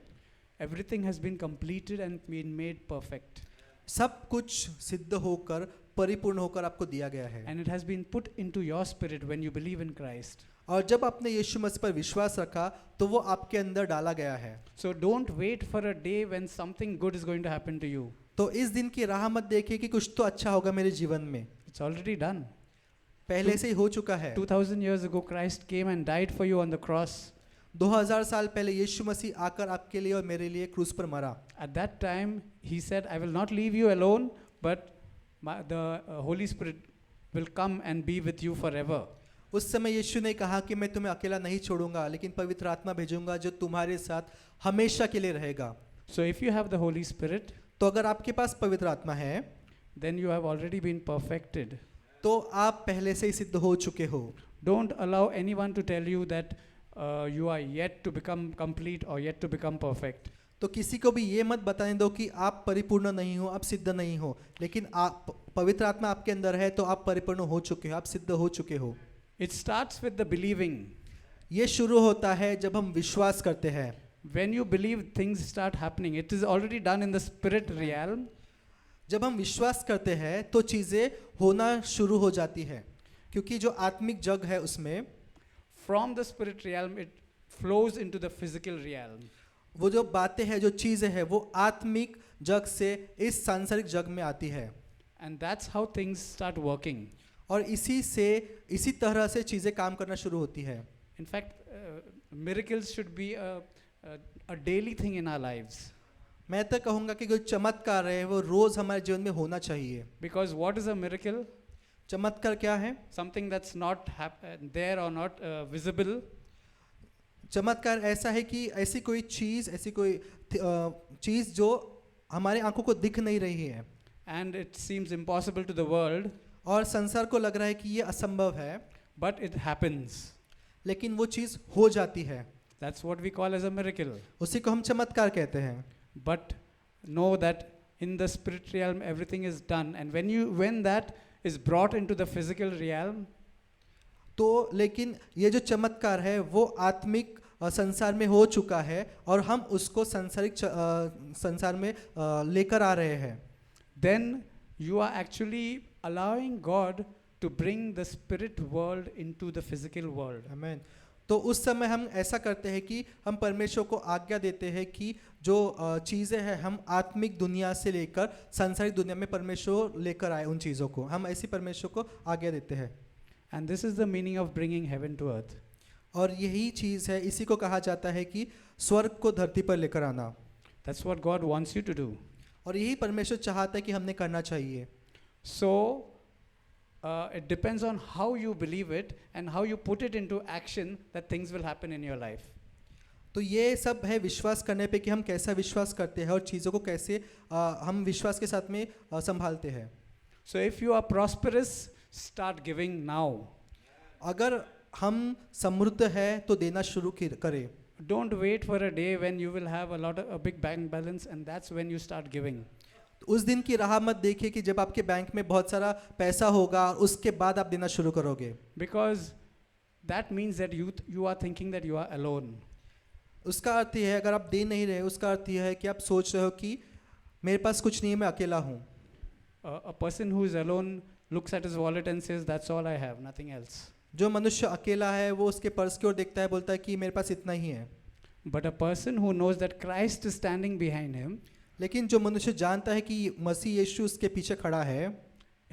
everything has been completed and been made perfect. सब कुछ सिद्ध होकर परिपूर्ण होकर आपको दिया गया है। And it has been put into your spirit when you believe in Christ. और जब आपने यीशु मसीह पर विश्वास रखा तो वो आपके अंदर डाला गया है। So don't wait for a day when something good is going to happen to you. तो इस दिन की राह मत देखिए कि कुछ तो अच्छा होगा मेरे जीवन में, It's already done. पहले से ही हो चुका है। 2000 years ago, Christ came and died for you on the cross. 2000 साल पहले यीशु मसीह आकर आपके लिए और मेरे लिए क्रूस पर मरा। At that time, He said, I will not leave you alone, but the Holy Spirit will come and be with you forever. उस समय यीशु ने कहा कि मैं तुम्हें अकेला नहीं छोड़ूंगा, लेकिन पवित्र आत्मा भेजूंगा जो तुम्हारे साथ हमेशा के लिए रहेगा। So if you have the Holy Spirit, तो अगर आपके पास पवित्र आत्मा है then you have already been perfected. तो आप पहले से ही सिद्ध हो चुके हो। Don't allow anyone to tell you that you are yet to become complete or yet to become perfect. तो किसी को भी ये मत बताने दो कि आप परिपूर्ण नहीं हो, आप सिद्ध नहीं हो, लेकिन आप पवित्र आत्मा आपके अंदर है तो आप परिपूर्ण हो चुके हो, आप सिद्ध हो चुके हो। It starts with the believing. ये शुरू होता है जब हम विश्वास करते हैं। When you believe, things start happening. It is already done in the spirit realm. जब हम विश्वास करते हैं तो चीज़ें होना शुरू हो जाती है, क्योंकि जो आत्मिक जग है उसमें From the spirit realm, it flows into the physical realm. वो जो बातें हैं, जो चीज़ें हैं, वो आत्मिक जग से इस सांसारिक जग में आती है। And that's how things start working. और इसी तरह से चीज़ें काम करना शुरू होती है। In fact, miracles should be a a daily thing in our lives. मैं तो कहूँगा कि जो चमत्कार है वो रोज़ हमारे जीवन में होना चाहिए। Because what is a miracle? चमत्कार क्या है? Something that's not there or not visible. चमत्कार ऐसा है कि ऐसी कोई चीज़ जो हमारे आंखों को दिख नहीं रही है And it seems impossible to the world, और संसार को लग रहा है कि ये असंभव है, but it happens. लेकिन वो चीज़ हो जाती है। That's what we call as a miracle. उसी को हम चमत्कार कहते हैं। But know that in the spirit realm everything is done, and when that is brought into the physical realm, तो लेकिन ये जो चमत्कार है वो आत्मिक संसार में हो चुका है और हम उसको सांसारिक संसार में लेकर आ रहे हैं। then you are actually allowing God to bring the spirit world into the physical world. आमीन। तो उस समय हम ऐसा करते हैं कि हम परमेश्वर को आज्ञा देते हैं कि जो चीज़ें हैं हम आत्मिक दुनिया से लेकर सांसारिक दुनिया में परमेश्वर लेकर आए, उन चीज़ों को हम ऐसी परमेश्वर को आज्ञा देते हैं। And this is the meaning of bringing heaven to earth. और यही चीज़ है, इसी को कहा जाता है कि स्वर्ग को धरती पर लेकर आना। That's what God wants you to do. और यही परमेश्वर चाहता है कि हमने करना चाहिए। So it depends on how you believe it and how you put it into action that things will happen in your life. तो ये सब है विश्वास करने पे कि हम कैसा विश्वास करते हैं और चीज़ों को कैसे हम विश्वास के साथ में संभालते हैं। So if you are prosperous, start giving now. अगर हम समृद्ध है तो देना शुरू करें। Don't wait for a day when you will have a big bank balance, and that's when you start giving. उस दिन की राह मत देखिए कि जब आपके बैंक में बहुत सारा पैसा होगा उसके बाद आप देना शुरू करोगे। Because that means that you are thinking that you are alone. उसका अर्थ यह है, अगर आप दे नहीं रहे उसका अर्थ यह है कि आप सोच रहे हो कि मेरे पास कुछ नहीं है, मैं अकेला हूँ। A person who is alone looks at his wallet and says, "That's all I have, nothing else." जो मनुष्य अकेला है वो उसके पर्स की ओर देखता है, बोलता है कि मेरे पास इतना ही है। But a person who knows that Christ is standing behind him, लेकिन जो मनुष्य जानता है कि मसीह यीशु उसके पीछे खड़ा है,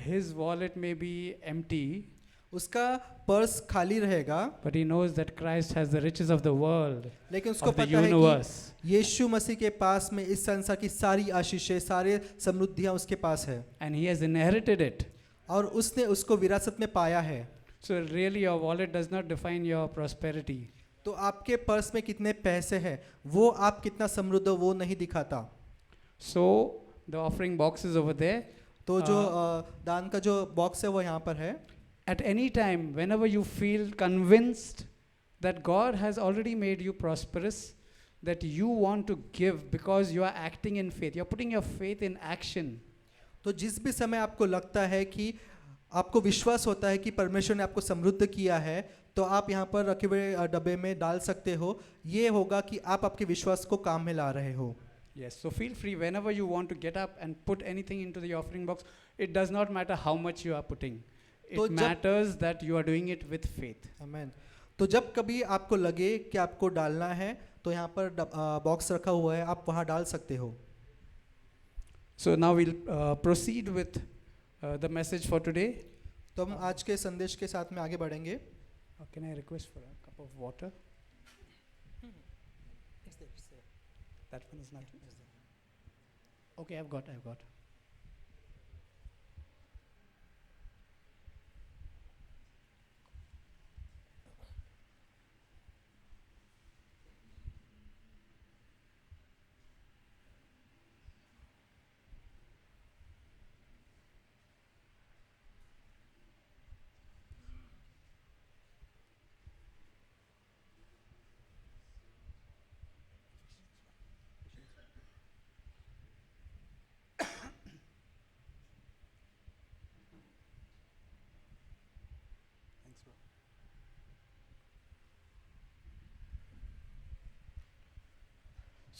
his wallet may be empty, उसका पर्स खाली रहेगा, but he knows that Christ has the riches of the world, लेकिन उसको of the पता है universe. कि यीशु मसीह के पास में इस संसार की सारी आशीषें, सारे समृद्धियां उसके पास है And he has inherited it. और उसने उसको विरासत में पाया है। So really your wallet does not define your prosperity. तो आपके पर्स में कितने पैसे हैं वो आप कितना समृद्ध हो वो नहीं दिखाता। So the offering box is over there. तो जो दान का जो बॉक्स है वो यहाँ पर है। At any time, whenever you feel convinced that God has already made you prosperous, that you want to give because you are acting in faith, you are putting your faith in action. तो जिस भी समय आपको लगता है कि आपको विश्वास होता है कि परमेश्वर ने आपको समृद्ध किया है, तो आप यहाँ पर रखे हुए डब्बे में डाल सकते हो। ये होगा कि आप आपके विश्वास को काम में ला रहे हो। Yes, so feel free whenever you want to get up and put anything into the offering box. It does not matter how much you are putting. तो It matters that you are doing it with faith. आमीन। तो जब कभी आपको लगे कि आपको डालना है तो यहाँ पर बॉक्स रखा हुआ है, आप वहाँ डाल सकते हो। So now we'll proceed with the message for today. तो हम आज के संदेश के साथ में आगे बढ़ेंगे। Can I request for a cup of water? That one is not. Okay, I've got. Thanks, bro.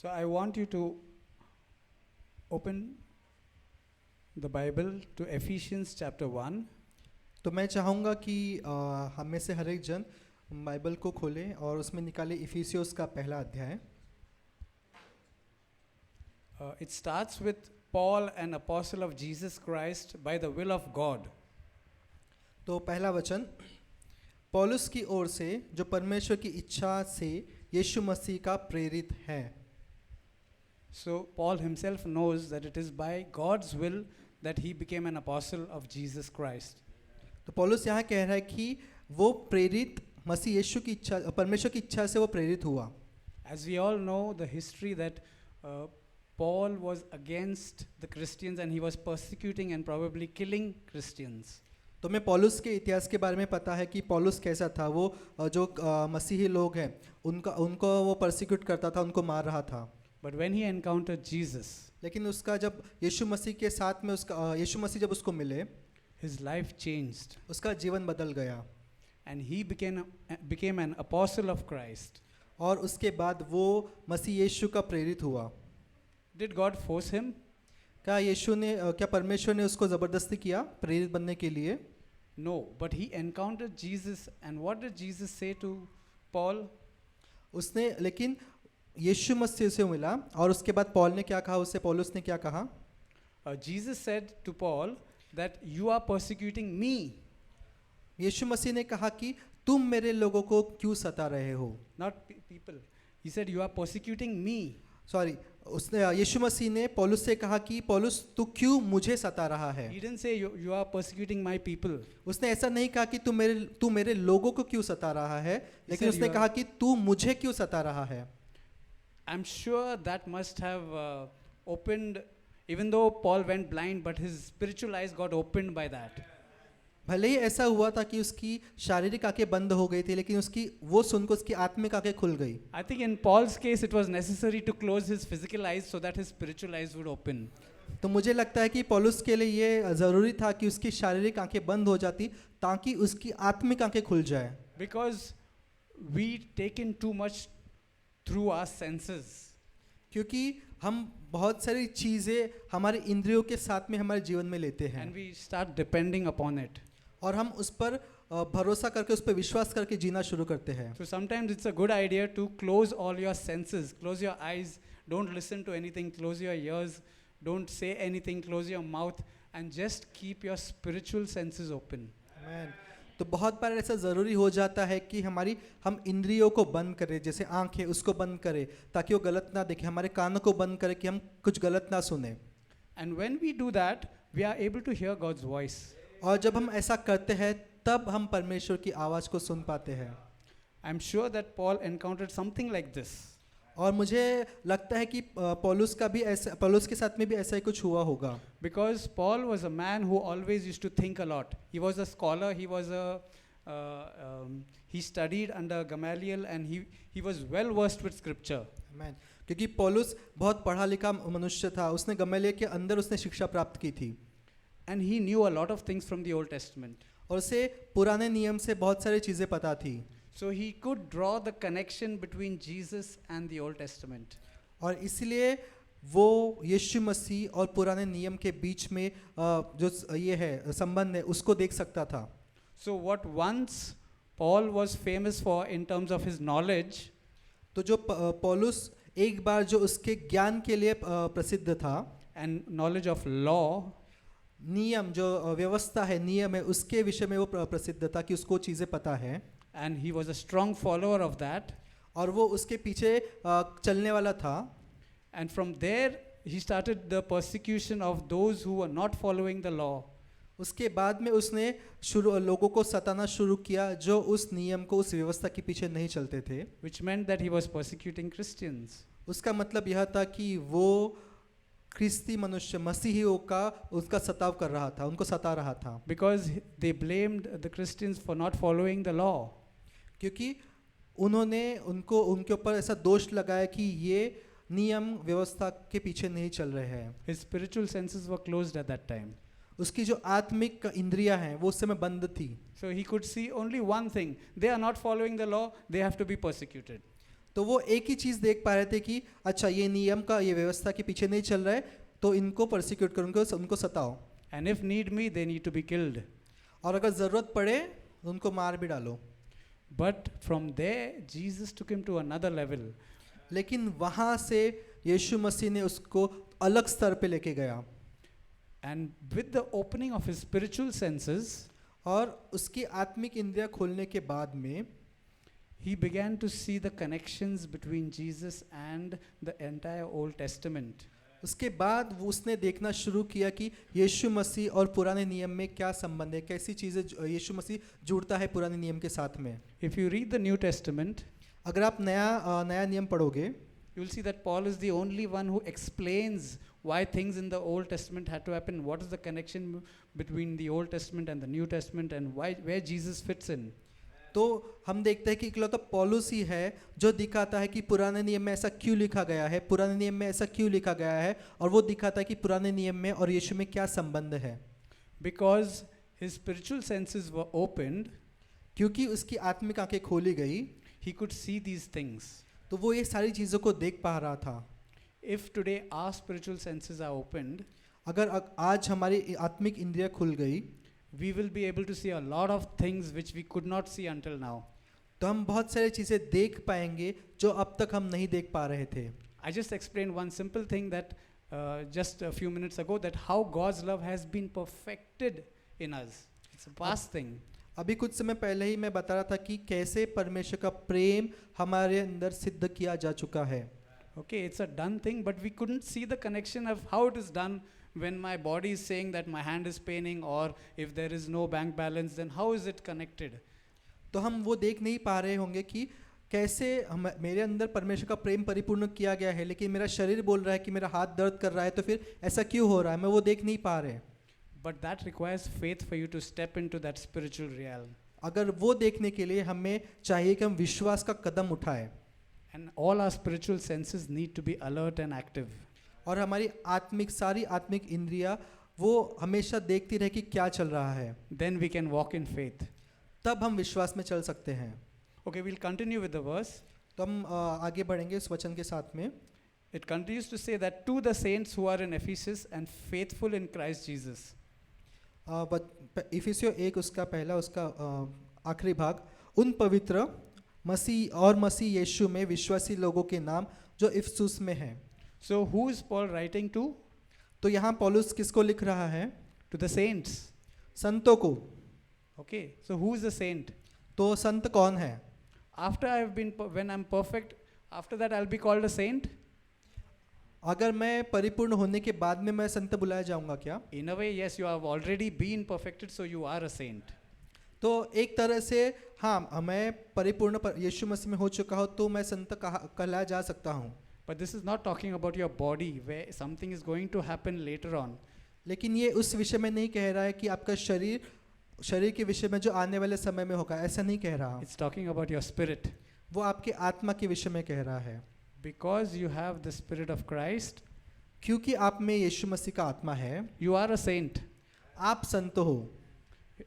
So I want you to open the Bible to Ephesians chapter 1. तो मैं चाहूँगा कि हम में से हर एक जन बाइबल को खोले और उसमें निकाले इफिसियोस का पहला अध्याय। It starts with Paul, an apostle of Jesus Christ, by the will of God. तो पहला वचन, पौलुस की ओर से जो परमेश्वर की इच्छा से यीशु मसीह का प्रेरित है। So Paul himself knows that it is by God's will that he became an apostle of Jesus Christ. तो पौलुस यहाँ कह रहा है कि वो प्रेरित मसीह यीशु की इच्छा, परमेश्वर की इच्छा से वो प्रेरित हुआ। As we all know the history that Paul was against the Christians and he was persecuting and probably killing Christians. तो मैं पौलुस के इतिहास के बारे में पता है कि पौलुस कैसा था। वो जो मसीही लोग हैं उनको वो परसिक्यूट करता था, उनको मार रहा था। But when he encountered Jesus, लेकिन उसका जब यीशु मसीह के साथ में उसका यीशु मसीह जब उसको मिले, his life changed उसका जीवन बदल गया and he became an apostle of Christ. और उसके बाद वो मसीह यीशु का प्रेरित हुआ। Did God force him? क्या परमेश्वर ने उसको ज़बरदस्ती किया प्रेरित बनने के लिए? No, but he encountered Jesus, and what did Jesus say to Paul? उसने लेकिन यीशु मसीह से मिला और उसके बाद पौल ने क्या कहा उससे? पौलुस ने क्या कहा? Jesus said to Paul that you are persecuting me. यीशु मसीह ने कहा कि तुम मेरे लोगों को क्यों सता रहे हो? Not people. He said you are persecuting me. Sorry, उसने यीशु मसीह ने पौलुस से कहा कि पौलुस तू क्यों मुझे सता रहा है? He didn't say you are persecuting my people. उसने ऐसा नहीं कहा कि तू मेरे लोगों को क्यों सता रहा है, लेकिन said उसने you are- कहा कि तू मुझे क्यों सता रहा है। I'm sure that must have opened, even though Paul went blind, but his spiritual eyes got opened by that. भले ही ऐसा हुआ था कि उसकी शारीरिक आंखें बंद हो गई थी, लेकिन उसकी वो सुनकर उसकी आत्मिक आंखें खुल गई। I think in Paul's case it was necessary to close his physical eyes so that his spiritual eyes would open. तो मुझे लगता है कि पौलुस के लिए ये ज़रूरी था कि उसकी शारीरिक आंखें बंद हो जाती ताकि उसकी आत्मिक आंखें खुल जाए। Because we take in too much through our senses. क्योंकि हम बहुत सारी चीज़ें हमारे इंद्रियों के साथ में हमारे जीवन में लेते हैं And we start depending upon it. और हम उस पर भरोसा करके उस पर विश्वास करके जीना शुरू करते हैं। So sometimes it's a good idea to close all your senses, close your eyes, don't listen to anything, close your ears, don't say anything, close your mouth, and just keep your spiritual senses open. Amen. तो बहुत बार ऐसा ज़रूरी हो जाता है कि हम इंद्रियों को बंद करें, जैसे आंखें उसको बंद करें ताकि वो गलत ना देखें, हमारे कानों को बंद करें कि हम कुछ गलत ना सुने। And when we do that, we are able to hear God's voice. और जब हम ऐसा करते हैं तब हम परमेश्वर की आवाज़ को सुन पाते हैं। I'm sure that Paul encountered something like this. और मुझे लगता है कि पौलुस के साथ में भी ऐसा ही कुछ हुआ होगा। Because Paul was a man who always used to think a lot. He was a scholar, he studied under Gamaliel, and he was well versed with scripture. Amen. क्योंकि पौलुस बहुत पढ़ा लिखा मनुष्य था, उसने गमलीएल के अंदर उसने शिक्षा प्राप्त की थी And he knew a lot of things from the Old Testament. और उसे पुराने नियम से बहुत सारी चीज़ें पता थी। So he could draw the connection between Jesus and the Old Testament. और इसलिए वो यीशु मसीह और पुराने नियम के बीच में जो ये है संबंध है उसको देख सकता था। So what once Paul was famous for in terms of his knowledge, तो जो पौलुस एक बार जो उसके ज्ञान के लिए प्रसिद्ध था and knowledge of law, नियम जो व्यवस्था है नियम है उसके विषय में वो प्रसिद्ध था कि उसको चीज़ें पता है and he was a strong follower of that. और वो उसके पीछे चलने वाला था। And from there he started the persecution of those who were not following the law. उसके बाद में उसने लोगों को सताना शुरू किया जो उस नियम को उस व्यवस्था के पीछे नहीं चलते थे। Which meant that he was persecuting Christians. उसका मतलब यह था कि वो ख्रिस्ती मनुष्य मसीहियों का उसका सताव कर रहा था, उनको सता रहा था। Because they blamed the Christians for not following the law. क्योंकि उन्होंने उनके ऊपर ऐसा दोष लगाया कि ये नियम व्यवस्था के पीछे नहीं चल रहे हैं। His spiritual senses were closed at that time. उसकी जो आत्मिक इंद्रियां हैं वो उस समय बंद थी। So he could see only one thing. They are not following the law, they have to be persecuted. तो वो एक ही चीज़ देख पा रहे थे कि अच्छा ये नियम का ये व्यवस्था के पीछे नहीं चल रहा है तो इनको परसिक्यूट करो, उनको सताओ। And if need be, they need to be killed. और अगर ज़रूरत पड़े तो उनको मार भी डालो। But from there, Jesus took him to another level. लेकिन वहाँ से यीशु मसीह ने उसको अलग स्तर पे लेके गया And with the opening of his spiritual senses, और उसकी आत्मिक इंद्रियां खोलने के बाद में he began to see the connections between Jesus and the entire Old Testament. उसके बाद वो उसने देखना शुरू किया कि यीशु मसीह और पुराने नियम में क्या संबंध है, कैसी चीज़ें यीशु मसीह जुड़ता है पुराने नियम के साथ में. If you read the New Testament, अगर आप नया नियम पढ़ोगे you will see that Paul is the only one who explains why things in the Old Testament had to happen. What is the connection between the Old Testament and the New Testament, and where Jesus fits in. तो हम देखते हैं कि इकलौता पौलुस ही है जो दिखाता है कि पुराने नियम में ऐसा क्यों लिखा गया है, पुराने नियम में ऐसा क्यों लिखा गया है, और वो दिखाता है कि पुराने नियम में और यीशु में क्या संबंध है. Because his spiritual senses were opened, क्योंकि उसकी आत्मिक आंखें खोली गई he could see these things. तो वो ये सारी चीज़ों को देख पा रहा था. If today our spiritual senses are opened, अगर आज हमारी आत्मिक इंद्रियां खुल गई we will be able to see a lot of things which we could not see until now. तो हम बहुत सारी चीज़ें देख पाएंगे जो अब तक हम नहीं देख पा रहे थे. I just explained one simple thing that just a few minutes ago, that how God's love has been perfected in us. It's a past thing. अभी कुछ समय पहले ही मैं बता रहा था कि कैसे परमेश्वर का प्रेम हमारे अंदर सिद्ध किया जा चुका है. Okay, it's a done thing, but we couldn't see the connection of how it is done when my body is saying that my hand is paining, or if there is no bank balance, then how is it connected? तो हम वो देख नहीं पा रहे होंगे कि कैसे मेरे अंदर परमेश्वर का प्रेम परिपूर्ण किया गया है, लेकिन मेरा शरीर बोल रहा है कि मेरा हाथ दर्द कर रहा है, तो फिर ऐसा क्यों हो रहा है, मैं वो देख नहीं पा रहे. But that requires faith for you to step into that spiritual realm. अगर वो देखने के लिए हमें चाहिए कि हम विश्वास का कदम उठाएं. And all our spiritual senses need to be alert and active. और हमारी सारी आत्मिक इंद्रियां वो हमेशा देखती रहे कि क्या चल रहा है. Then we can walk in faith. तब हम विश्वास में चल सकते हैं. Okay, we'll continue with the verse. तो हम आगे बढ़ेंगे इस वचन के साथ में. It continues to say that to the saints who are in Ephesus and faithful in Christ Jesus. इफिसियों 1 उसका पहला उसका आखिरी भाग, उन पवित्र मसीह यीशु में विश्वासी लोगों के नाम जो इफिसुस में हैं. So who is Paul writing to? तो यहाँ पौलुस किसको लिख रहा है? To the saints. संतों को. Okay, so who is the saint? तो संत कौन है? After I have been, when I'm perfect, after that I'll be called a saint? अगर मैं परिपूर्ण होने के बाद में मैं संत बुलाया जाऊंगा क्या? In a way, yes, you have already been perfected, so you are a saint. तो एक तरह से हाँ, मैं परिपूर्ण यीशु मसीह में हो चुका हूँ तो मैं संत कहलाया जा सकता हूँ. But this is not talking about your body, where something is going to happen later on. लेकिन ये उस विषय में नहीं कह रहा है कि आपका शरीर के विषय में जो आने वाले समय में होगा, ऐसा नहीं कह रहा. It's talking about your spirit. वो आपके आत्मा के विषय में कह रहा है. Because you have the spirit of Christ, क्योंकि आप में यीशु मसीह का आत्मा है, you are a saint. आप संत हो.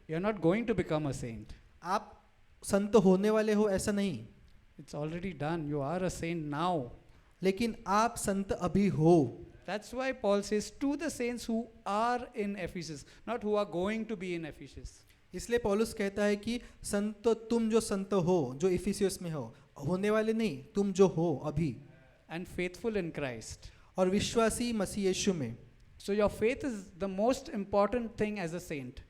You're not going to become a saint. आप संत होने वाले हो ऐसा नहीं, It's already done. You are a saint now. लेकिन आप संत अभी हो. That's why Paul says to the saints who are in Ephesus, not who are going to be in Ephesus. इसलिए पौलुस कहता है कि संत तुम जो संत हो, जो इफिसियस में हो, होने वाले नहीं, तुम जो हो अभी. And faithful in Christ. और विश्वासी मसीह यीशु में. So your faith is the most important thing as a saint.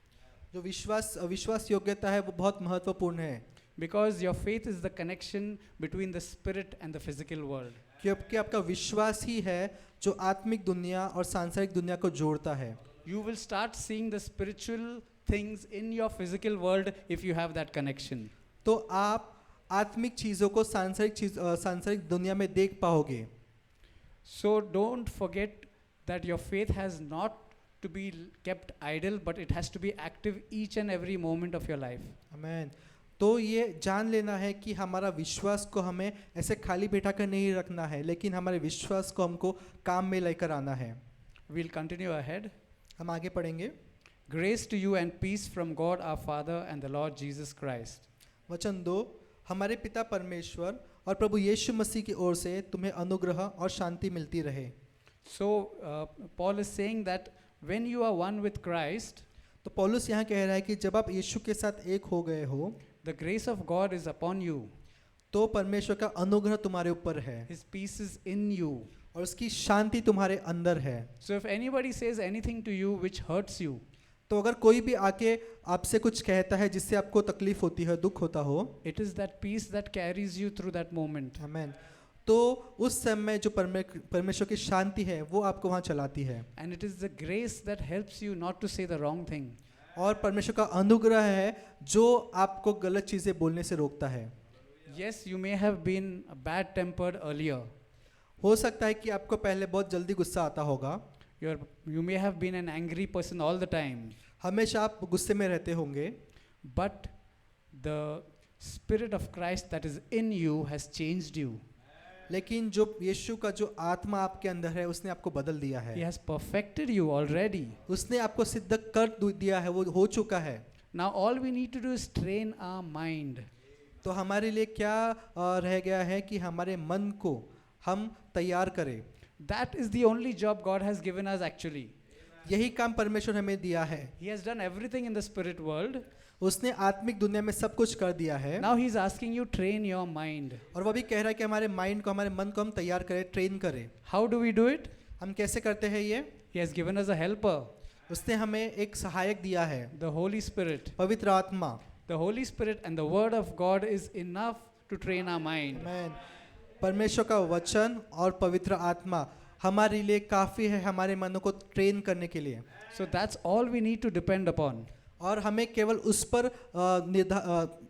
जो विश्वास योग्यता है वो बहुत महत्वपूर्ण है. Because your faith is the connection between the spirit and the physical world. क्योंकि आपका विश्वास ही है जो आत्मिक दुनिया और सांसारिक दुनिया को जोड़ता है. You will start seeing the spiritual things in your physical world if you have that connection. तो आप आत्मिक चीज़ों को सांसारिक दुनिया में देख पाओगे. So don't forget that your faith has not to be kept idle, but it has to be active each and every moment of your life. आमेन. तो ये जान लेना है कि हमारा विश्वास को हमें ऐसे खाली बैठा कर नहीं रखना है, लेकिन हमारे विश्वास को हमको काम में लेकर आना है. We'll continue ahead. हम आगे पढ़ेंगे. Grace to you and peace from God our Father and the Lord Jesus Christ. वचन 2, हमारे पिता परमेश्वर और प्रभु यीशु मसीह की ओर से तुम्हें अनुग्रह और शांति मिलती रहे. So Paul is saying that when you are one with Christ, तो पौलुस यहाँ कह रहा है कि जब आप यीशु के साथ एक हो गए हो, the grace of God is upon you. तो परमेश्वर का अनुग्रह तुम्हारे ऊपर है His peace is in you. और उसकी शांति तुम्हारे अंदर है. So if anybody says anything to you which hurts you, तो अगर कोई भी आके आपसे कुछ कहता है जिससे आपको तकलीफ होती है, दुख होता हो, it is that peace that carries you through that moment. आमेन, तो उस समय जो परमेश्वर की शांति है वो आपको वहाँ चलाती है, And it is the grace that helps you not to say the wrong thing. और परमेश्वर का अनुग्रह है जो आपको गलत चीज़ें बोलने से रोकता है। Yes, you may have been bad tempered earlier. हो सकता है कि आपको पहले बहुत जल्दी गुस्सा आता होगा, You may have been an angry person all the time. हमेशा आप गुस्से में रहते होंगे, But the Spirit of Christ that is in you has changed you. लेकिन जो यीशु का जो आत्मा आपके अंदर है उसने आपको बदल दिया He है, has perfected you already. उसने आपको सिद्ध कर दिया है, वो हो चुका है। Now all we need to do is train our mind. तो हमारे लिए क्या रह गया है कि हमारे मन को हम तैयार करें। That is the only job God has given us actually. यही काम परमेश्वर हमें दिया है। He has done everything in the spirit world. उसने आत्मिक दुनिया में सब कुछ कर दिया है, Now He's asking you train your mind. और वो भी कह रहा है कि हमारे माइंड को, हमारे मन को हम तैयार करें, ट्रेन करें। How do we do it? हम कैसे करते हैं ये? He has given us a helper, उसने हमें एक सहायक दिया है, the Holy Spirit. पवित्र आत्मा। The Holy Spirit and the Word of God is enough to train our mind. आमेन। परमेश्वर का वचन और पवित्र आत्मा हमारे लिए काफ़ी है हमारे मनों को ट्रेन करने के लिए, So that's all we need to depend upon. और हमें केवल उस पर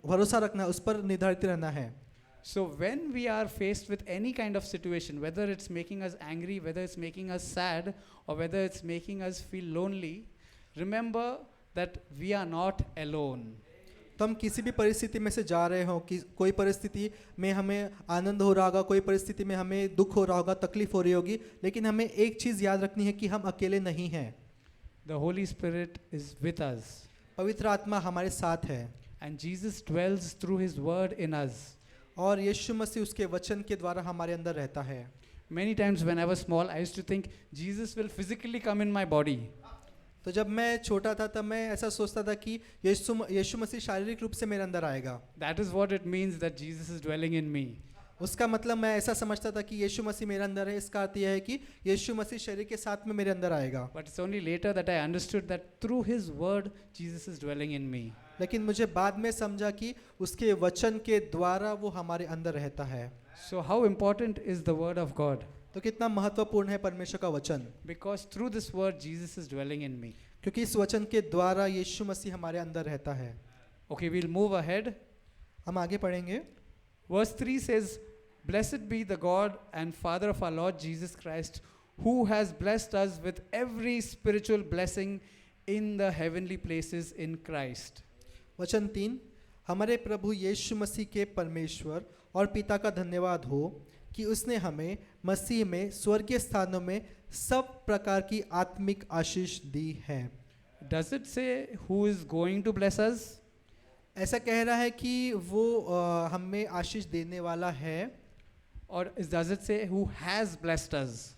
भरोसा रखना है, उस पर निर्धारित रहना है। So when we are faced with any kind of situation, whether it's making us angry, whether it's making us sad, or whether it's making us feel lonely, remember that we are not alone. तो हम किसी भी परिस्थिति में से जा रहे हो, कि कोई परिस्थिति में हमें आनंद हो रहा होगा, कोई परिस्थिति में हमें दुख हो रहा होगा, तकलीफ हो रही होगी, लेकिन हमें एक चीज़ याद रखनी है कि हम अकेले नहीं हैं। The Holy Spirit is with us, पवित्र आत्मा हमारे साथ है, and Jesus dwells through His Word in us. और यीशु मसीह उसके वचन के द्वारा हमारे अंदर रहता है। Many times when I was small, I used to think Jesus will physically come in my body. तो जब मैं छोटा था तब मैं ऐसा सोचता था कि यीशु मसीह शारीरिक रूप से मेरे अंदर आएगा। That is what it means that Jesus is dwelling in me. उसका मतलब मैं ऐसा समझता था कि यीशु मसीह मेरे अंदर है, इसका अर्थ यह है कि यीशु मसीह शरीर के साथ में मेरे अंदर आएगा। But it's only later that I understood that through His Word, Jesus is dwelling in me. लेकिन मुझे बाद में समझा कि उसके वचन के द्वारा वो हमारे अंदर रहता है। So how important is the Word of God? तो कितना महत्वपूर्ण है परमेश्वर का वचन, Because through this Word, Jesus is dwelling in me. क्योंकि इस वचन के द्वारा यीशु मसीह हमारे अंदर रहता है। Okay, we'll move ahead. हम आगे पढ़ेंगे। Verse 3 says, Blessed be the God and Father of our Lord Jesus Christ, who has blessed us with every spiritual blessing in the heavenly places in Christ. वचन 3, हमारे प्रभु यीशु मसीह के परमेश्वर और पिता का धन्यवाद हो कि उसने हमें मसीह में स्वर्गीय स्थानों में सब प्रकार की आत्मिक आशीष दी है। Does it say who is going to bless us? ऐसा कह रहा है कि वो हमें आशीष देने वाला है, Or does it say who has blessed us?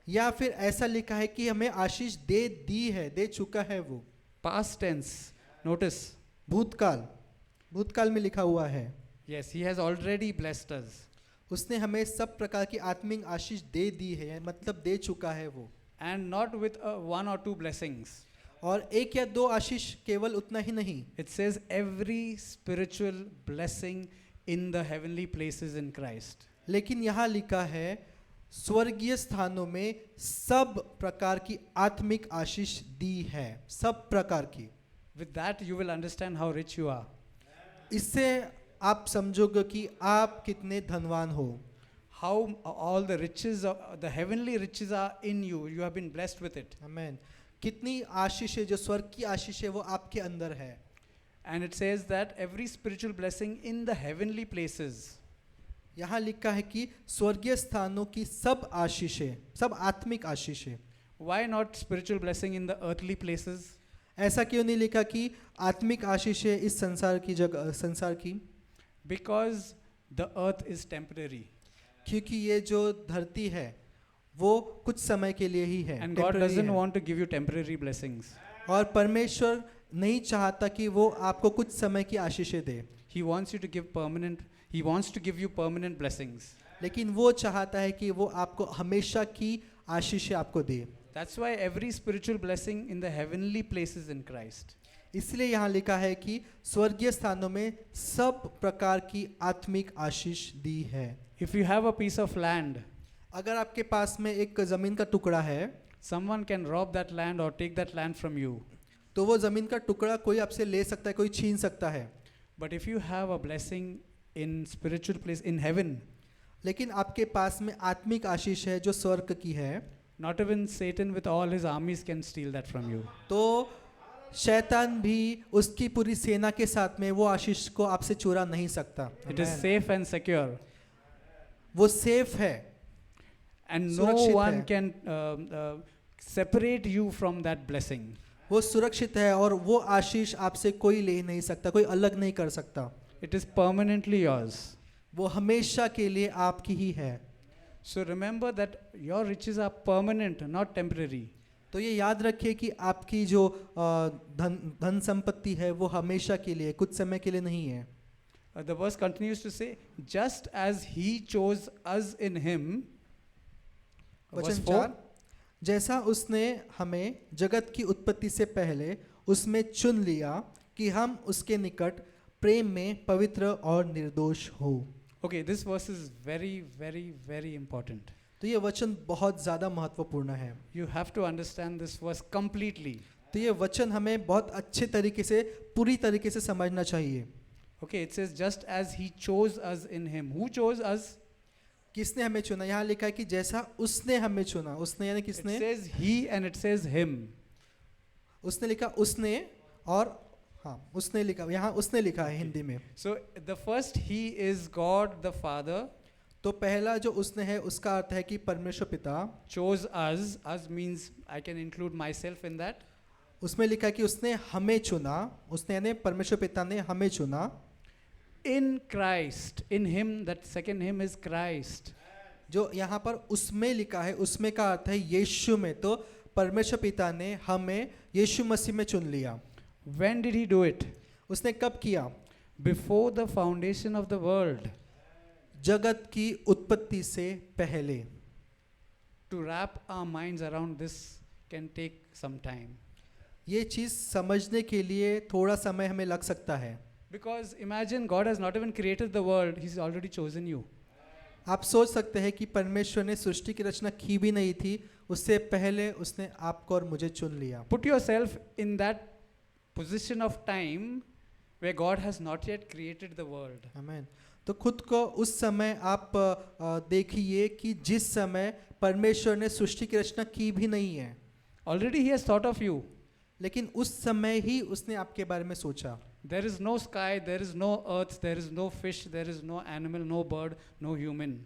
या फिर ऐसा लिखा है कि हमें आशीष दे दी है, दे चुका है वो। Past tense. Notice. भूतकाल में लिखा हुआ है। Yes, He has already blessed us. उसने हमें सब प्रकार की आत्मिक आशीष दे दी है, मतलब दे चुका है वो। And not with one or two blessings. और एक या दो आशीष, केवल उतना ही नहीं, It says every spiritual blessing in the heavenly places in Christ. लेकिन यहाँ लिखा है स्वर्गीय स्थानों में सब प्रकार की आत्मिक आशीष दी है, सब प्रकार की। With that you will understand how rich you are. इससे आप समझोगे कि आप कितने धनवान हो। How all the riches, the heavenly riches are in you. You have been blessed with it. आमेन। कितनी आशीष है, जो स्वर्ग की आशीष है वो आपके अंदर है। And it says that every spiritual blessing in the heavenly places. यहाँ लिखा है कि स्वर्गीय स्थानों की सब आशीषें, सब आत्मिक आशीषें। Why not spiritual blessing in the earthly places? ऐसा क्यों नहीं लिखा कि आत्मिक आशीषें इस संसार की जगह, संसार की? Because the earth is temporary. क्योंकि ये जो धरती है वो कुछ समय के लिए ही है, And God temporary doesn't है। want to give you temporary blessings. और परमेश्वर नहीं चाहता कि वो आपको कुछ समय की आशीषें दे, He wants you to give permanent, He wants to give you permanent blessings. लेकिन वो चाहता है कि वो आपको हमेशा की आशीषें आपको दे। That's why every spiritual blessing in the heavenly places in Christ. इसलिए यहाँ लिखा है कि स्वर्गीय स्थानों में सब प्रकार की आत्मिक आशीष दी है। If you have a piece of land, अगर आपके पास में एक ज़मीन का टुकड़ा है someone can rob that land or take that land from you. तो वो ज़मीन का टुकड़ा कोई आपसे ले सकता है, कोई छीन सकता है। But if you have a blessing in spiritual place in heaven, लेकिन आपके पास में आत्मिक आशीष है जो स्वर्ग की है, not even Satan with all his armies can steal that from you. तो शैतान भी उसकी पूरी सेना के साथ में वो आशीष को आपसे चुरा नहीं सकता। It is Amen. safe and secure, वो सेफ है and no सुरक्षित one है। can separate you from that blessing. वो सुरक्षित है और वो आशीष आपसे कोई ले नहीं सकता, कोई अलग नहीं कर सकता। It is permanently yours. वो हमेशा के लिए आपकी ही है। So remember that your riches are permanent, not temporary. तो ये याद रखिए कि आपकी जो धन संपत्ति है वो हमेशा के लिए, कुछ समय के लिए नहीं है। The verse continues to say, just as he chose us in him, verse वचन 4, 4, जैसा उसने हमें जगत की उत्पत्ति से पहले उसमें चुन लिया कि हम उसके निकट प्रेम में पवित्र और निर्दोष हो। okay, this verse is very, very, very important. तो ये वचन बहुत ज़्यादा महत्वपूर्ण है। You have to understand this verse completely. तो ये वचन हमें बहुत अच्छे तरीके से, पूरी तरीके से समझना चाहिए। Okay, it says, just as he chose us in him. Who chose us? किसने हमें चुना? यहाँ लिखा है कि जैसा उसने हमें चुना। उसने यानी It किसने? says he and it says him. उसने लिखा उसने, और हाँ उसने लिखा, यहाँ उसने लिखा है हिंदी में। So the first he is God the Father, तो पहला जो उसने है उसका अर्थ है कि परमेश्वर पिता। chose us. Us means I can include myself in that. उसमें लिखा है कि उसने हमें चुना, उसने यानी परमेश्वर पिता ने हमें चुना। In Christ, in him, that second him is Christ. जो यहाँ पर उसमें लिखा है, उसमें का अर्थ है यीशु में। तो परमेश्वर पिता ने हमें यीशु मसीह में चुन लिया। When did he do it? उसने कब किया? Before the foundation of the world. जगत की उत्पत्ति से पहले। To wrap our minds around this can take some time. ये चीज़ समझने के लिए थोड़ा समय हमें लग सकता है। Because imagine God has not even created the world, he's already chosen you. आप सोच सकते हैं कि परमेश्वर ने सृष्टि की रचना की भी नहीं थी, उससे पहले उसने आपको और मुझे चुन लिया। Put yourself in that position of time where God has not yet created the world. आमीन। तो खुद को उस समय आप देखिए कि जिस समय परमेश्वर ने सृष्टि की रचना की भी नहीं है, Already he has thought of you. लेकिन उस समय ही उसने आपके बारे में सोचा। There is no sky, there is no earth, there is no fish, there is no animal, no bird, no human.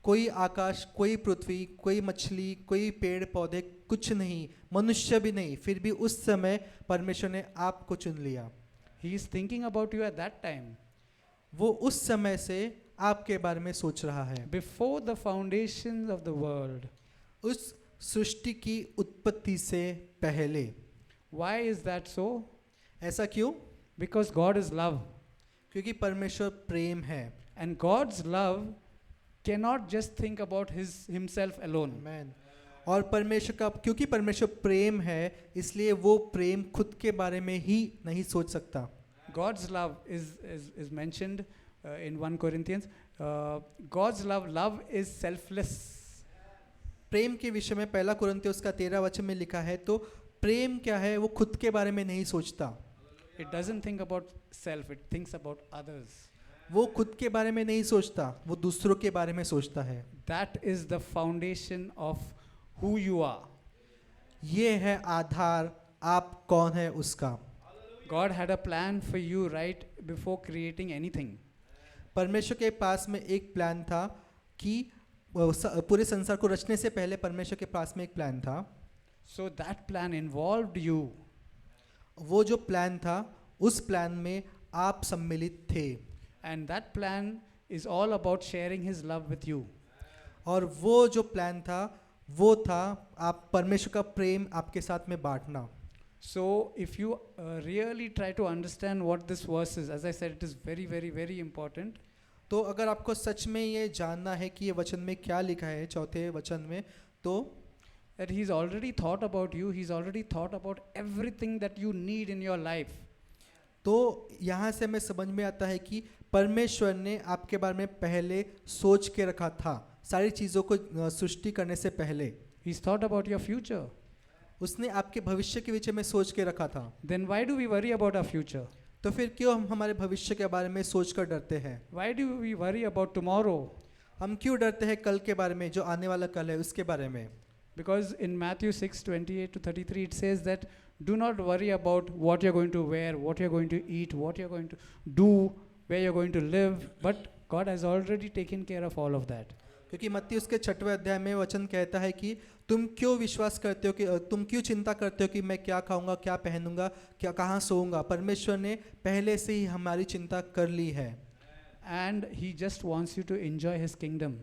कोई आकाश, कोई पृथ्वी, कोई मछली, कोई पेड़ पौधे, कुछ नहीं, मनुष्य भी नहीं, फिर भी उस समय परमेश्वर ने आपको चुन लिया। He is thinking about you at that time. वो उस समय से आपके बारे में सोच रहा है। Before the foundations of the world. उस सृष्टि की उत्पत्ति से पहले। Why is that so? ऐसा क्यों? Because God is love. क्योंकि परमेश्वर प्रेम है। And God's love cannot just think about himself alone. आमीन। और परमेश्वर का, क्योंकि परमेश्वर प्रेम है, इसलिए वो प्रेम खुद के बारे में ही नहीं सोच सकता। God's love is mentioned in 1 Corinthians. God's love is selfless. प्रेम के विषय में 1 कुरिन्थियों उसका 13 वचन में लिखा है, तो प्रेम क्या है? वो खुद के बारे में नहीं सोचता। It doesn't think about self, it thinks about others. वो खुद के बारे में नहीं सोचता, वो दूसरों के बारे में सोचता है। That is the foundation of who you are. ये है आधार, आप कौन है उसका। God had a plan for you right before creating anything. परमेश्वर के पास में एक प्लान था कि पूरे संसार को रचने से पहले परमेश्वर के पास में एक प्लान था। So that plan involved you. वो जो प्लान था, उस प्लान में आप सम्मिलित थे। And that plan is all about sharing his love with you. और वो जो प्लान था, वो था आप परमेश्वर का प्रेम आपके साथ में बांटना। So if you really try to understand what this verse is, as I said, it is very, very, very important. तो अगर आपको सच में ये जानना है कि ये वचन में क्या लिखा है, चौथे वचन में, तो that He's already thought about you, He's already thought about everything that you need in your life. तो यहाँ से हमें समझ में आता है कि परमेश्वर ने आपके बारे में पहले सोच के रखा था, सारी चीज़ों को सृष्टि करने से पहले He's thought about your future. उसने आपके भविष्य के विषय में सोच के रखा था। Then why do we worry about our future? तो फिर क्यों हम हमारे भविष्य के बारे में सोच कर डरते हैं? Why do we worry about tomorrow? हम क्यों डरते हैं कल के बारे में, जो आने वाला कल है उसके बारे में? Because in Matthew 6:28 to 33 it says that do not worry about what you're going to wear, what you're going to eat, what you're going to do, where you're going to live, but God has already taken care of all of that. क्योंकि मत्ती उसके 6वें अध्याय में वचन कहता है कि तुम क्यों विश्वास करते हो कि तुम क्यों चिंता करते हो कि मैं क्या खाऊंगा, क्या पहनूंगा, क्या कहाँ सोऊंगा? परमेश्वर ने पहले से ही हमारी चिंता कर ली है। And He just wants you to enjoy His kingdom.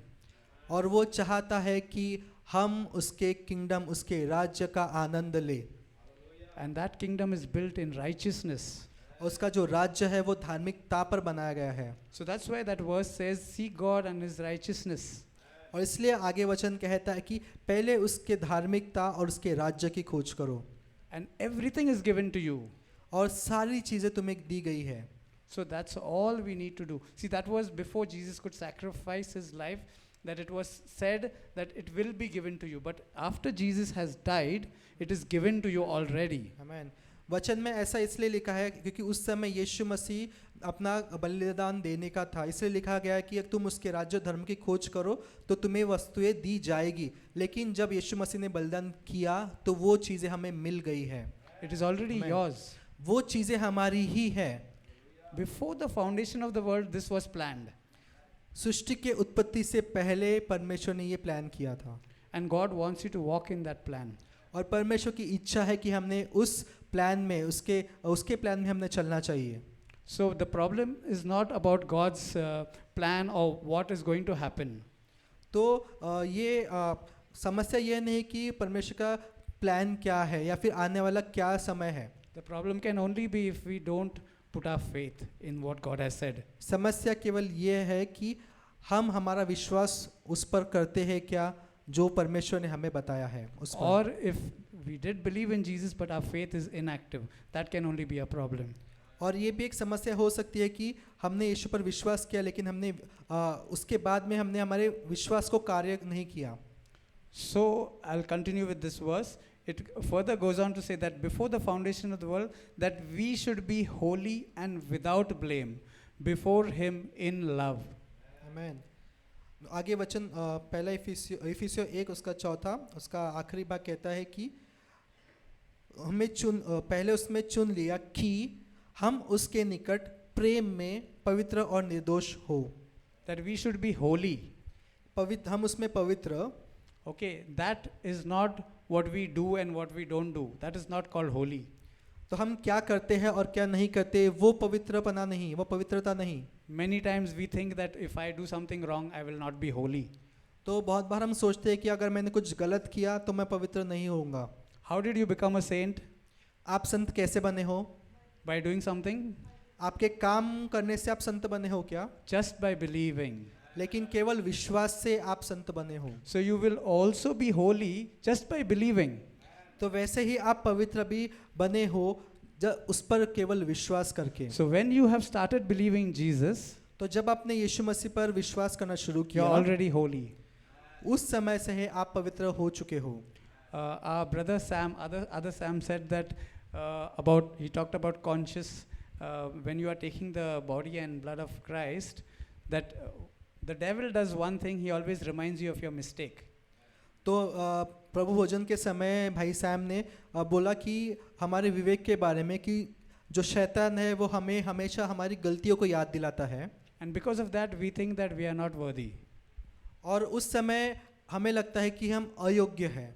और वो चाहता है कि हम उसके किंगडम, उसके राज्य का आनंद ले। And that kingdom is built in righteousness. और उसका जो राज्य है वो धार्मिकता पर बनाया गया है। So that's why that verse says, seek God and His righteousness. और इसलिए आगे वचन कहता है कि पहले उसके धार्मिकता और उसके राज्य की खोज करो, And everything is given to you. और सारी चीज़ें तुम्हें दी गई है। So that's all we need to do. See, that was before Jesus could sacrifice His life, that it was said that it will be given to you. But after Jesus has died, it is given to you already. आमीन। वचन में ऐसा इसलिए लिखा है क्योंकि उस समय यीशु मसीह अपना बलिदान देने का था, इसलिए लिखा गया है कि तुम उसके राज्य धर्म की खोज करो तो तुम्हें वस्तुएं दी जाएगी। लेकिन जब यीशु मसीह ने बलिदान किया तो वो चीज़ें हमें मिल गई है। It is already Amen. yours. वो चीज़ें हमारी ही है। Before the foundation of the world, this was planned. सृष्टि के उत्पत्ति से पहले परमेश्वर ने ये प्लान किया था, And God wants you to walk in that plan. और परमेश्वर की इच्छा है कि हमने उस प्लान में, उसके प्लान में हमने चलना चाहिए। So the problem is not about God's plan or what is going to happen. तो ये समस्या ये नहीं कि परमेश्वर का प्लान क्या है या फिर आने वाला क्या समय है। The problem can only be if we don't put our faith in what God has said. समस्या केवल ये है कि हम हमारा विश्वास उस पर करते हैं क्या जो परमेश्वर ने हमें बताया है उस पर। Or if we did believe in Jesus but our faith is inactive, that can only be a problem. और ये भी एक समस्या हो सकती है कि हमने यीशु पर विश्वास किया लेकिन हमने उसके बाद में हमने हमारे विश्वास को कार्य नहीं किया। So I'll continue with this verse. It further goes on to say that before the foundation of the world, that we should be holy and without blame before Him in love. आमीन। आगे वचन पहला इफिसियों 1 उसका 4 उसका आखिरी भाग कहता है कि हमें पहले उसमें चुन लिया कि हम उसके निकट प्रेम में पवित्र और निर्दोष हो। That we should be holy. हम उसमें पवित्र। Okay, that is not what we do and what we don't do. That is not called holy. तो हम क्या करते हैं और क्या नहीं करते, वो पवित्रपना नहीं, वो पवित्रता नहीं। Many times we think that if I do something wrong, I will not be holy. तो बहुत बार हम सोचते हैं कि अगर मैंने कुछ गलत किया तो मैं पवित्र नहीं होऊंगा। How did you become a saint? आप संत कैसे बने हो? By doing something? आपके काम करने से आप संत बने हो क्या? Just by believing. लेकिन केवल विश्वास से आप संत बने हो। So you will also be holy just by believing. तो वैसे ही आप पवित्र भी बने हो जब उस पर केवल विश्वास करके। So when you have started believing Jesus, तो जब आपने यीशु मसीह पर विश्वास करना शुरू you're किया, already holy. उस समय से ही आप पवित्र हो चुके हो। Our brother Sam, other Sam said that he talked about conscious when you are taking the body and blood of Christ, that the devil does one thing, he always reminds you of your mistake. तो प्रभु भोजन के समय भाई Sam ने बोला कि हमारे विवेक के बारे में कि जो शैतान है वो हमें हमेशा हमारी गलतियों को याद दिलाता है। And because of that we think that we are not worthy. और उस समय हमें लगता है कि हम अयोग्य हैं।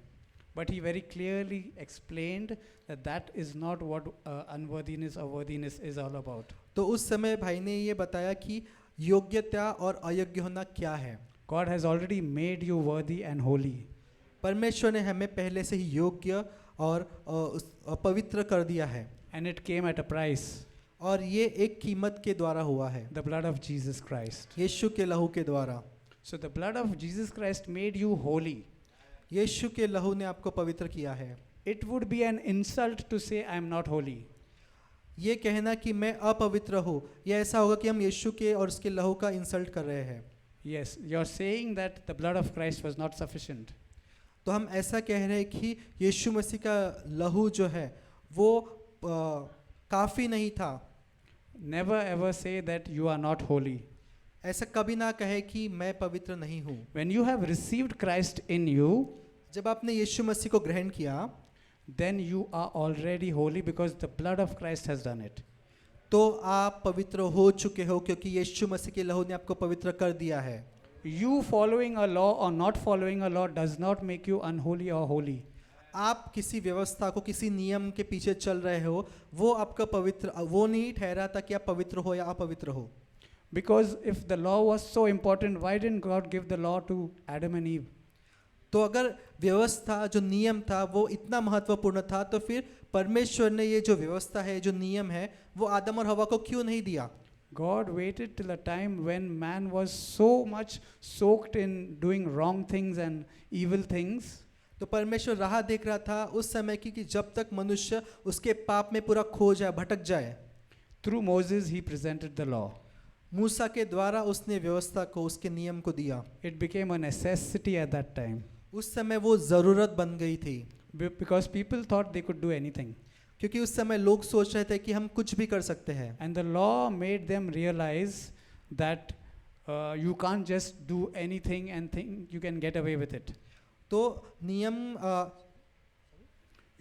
But he very clearly explained that that is not what unworthiness or worthiness is all about. तो उस समय भाई ने ये बताया कि योग्यता और अयोग्य होना क्या है। God has already made you worthy and holy. परमेश्वर ने हमें पहले से ही योग्य और पवित्र कर दिया है। And it came at a price. और ये एक कीमत के द्वारा हुआ है, The blood of Jesus Christ. यीशु के लहू के द्वारा। So the blood of Jesus Christ made you holy. यीशु के लहू ने आपको पवित्र किया है। It would be an insult to say I am not holy. ये कहना कि मैं अपवित्र हूँ, यह ऐसा होगा कि हम यीशु के और उसके लहू का इंसल्ट कर रहे हैं। Yes, you're saying that the blood of Christ was not sufficient. तो हम ऐसा कह रहे हैं कि यीशु मसीह का लहू जो है वो काफ़ी नहीं था। Never ever say that you are not holy. ऐसा कभी ना कहे कि मैं पवित्र नहीं हूँ। When you have received Christ in you, जब आपने यीशु मसीह को ग्रहण किया then you are already holy because the blood of Christ has done it. तो आप पवित्र हो चुके हो, क्योंकि यीशु मसीह के लहू ने आपको पवित्र कर दिया है। You following a law or not following a law does not make you unholy or holy. आप किसी व्यवस्था को, किसी नियम के पीछे चल रहे हो, वो आपका पवित्र, वो नहीं ठहराता कि आप पवित्र हो या अपवित्र हो। Because if the law was so important, why didn't God give the law to Adam and Eve? तो अगर व्यवस्था जो नियम था वो इतना महत्वपूर्ण था, तो फिर परमेश्वर ने ये जो व्यवस्था है, जो नियम है, वो आदम और हवा को क्यों नहीं दिया? God waited till a time when man was so much soaked in doing wrong things and evil things. तो परमेश्वर राह देख रहा था उस समय की कि जब तक मनुष्य उसके पाप में पूरा खो जाए, भटक जाए। Through Moses, he presented the law. मूसा के द्वारा उसने व्यवस्था को, उसके नियम को दिया। It became a necessity at that time उस समय वो ज़रूरत बन गई थी, because people thought they could do anything. क्योंकि उस समय लोग सोच रहे थे कि हम कुछ भी कर सकते हैं। And the law made them realize that you can't just do anything and think you can get away with it. तो नियम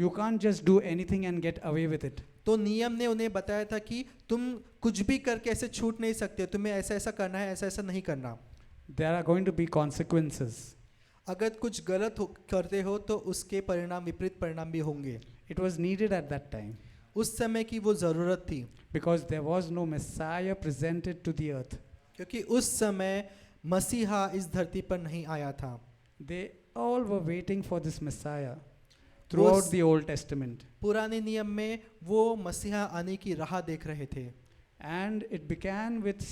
You can't just do anything and get away with it. तो नियम ने उन्हें बताया था कि तुम कुछ भी करके ऐसे छूट नहीं सकते, तुम्हें ऐसा ऐसा करना है, ऐसा ऐसा नहीं करना। There are going to be consequences. अगर कुछ गलत करते हो तो उसके परिणाम, विपरीत परिणाम भी होंगे। It was needed at that time उस समय की वो ज़रूरत थी, because there was no Messiah presented to the earth. क्योंकि उस समय मसीहा इस धरती पर नहीं आया था। They all were waiting for this Messiah throughout the Old Testament. पुराने नियम में वो मसीहा आने की राह देख रहे थे। And it began with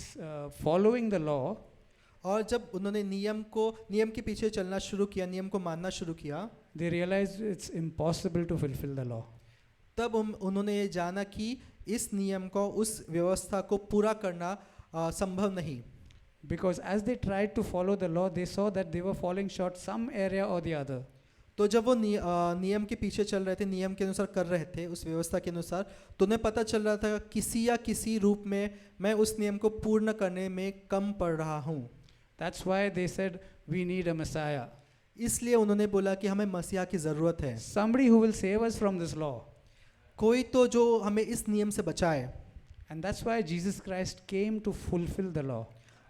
following the law. और जब उन्होंने नियम के पीछे चलना शुरू किया, नियम को मानना शुरू किया, They realized it's impossible to fulfill the law. तब उन्होंने ये जाना कि इस नियम को, उस व्यवस्था को पूरा करना संभव नहीं। Because as they tried to follow the law, they saw that they were falling short some area or the other. तो जब वो नियम के पीछे चल रहे थे, नियम के अनुसार कर रहे थे, उस व्यवस्था के अनुसार, तो उन्हें पता चल रहा था किसी या किसी रूप में मैं उस नियम को पूर्ण करने में कम पड़ रहा हूँ। That's why they said, we need a Messiah. इसलिए उन्होंने बोला कि हमें मसीहा की ज़रूरत है, Somebody who will save us from this law. कोई तो जो हमें इस नियम से बचाए। And that's why Jesus Christ came to fulfill the law.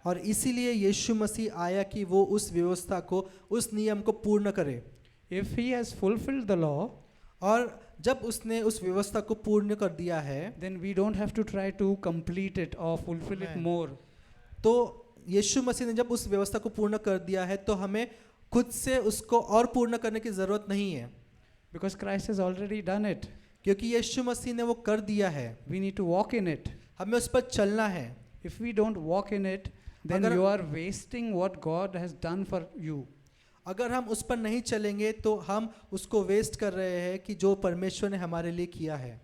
और इसीलिए यीशु मसीह आया कि वो उस व्यवस्था को, उस नियम को पूर्ण करे। If he has fulfilled the law, और जब उसने उस व्यवस्था को पूर्ण कर दिया है, then we don't have to try to complete it or fulfill it Amen. more. तो यीशु मसीह ने जब उस व्यवस्था को पूर्ण कर दिया है, तो हमें खुद से उसको और पूर्ण करने की ज़रूरत नहीं है, Because Christ has already done it. क्योंकि यीशु मसीह ने वो कर दिया है। We need to walk in it. हमें उस पर चलना है। If we don't walk in it, then अगर- you are wasting what God has done for you. अगर हम उस पर नहीं चलेंगे तो हम उसको वेस्ट कर रहे हैं कि जो परमेश्वर ने हमारे लिए किया है।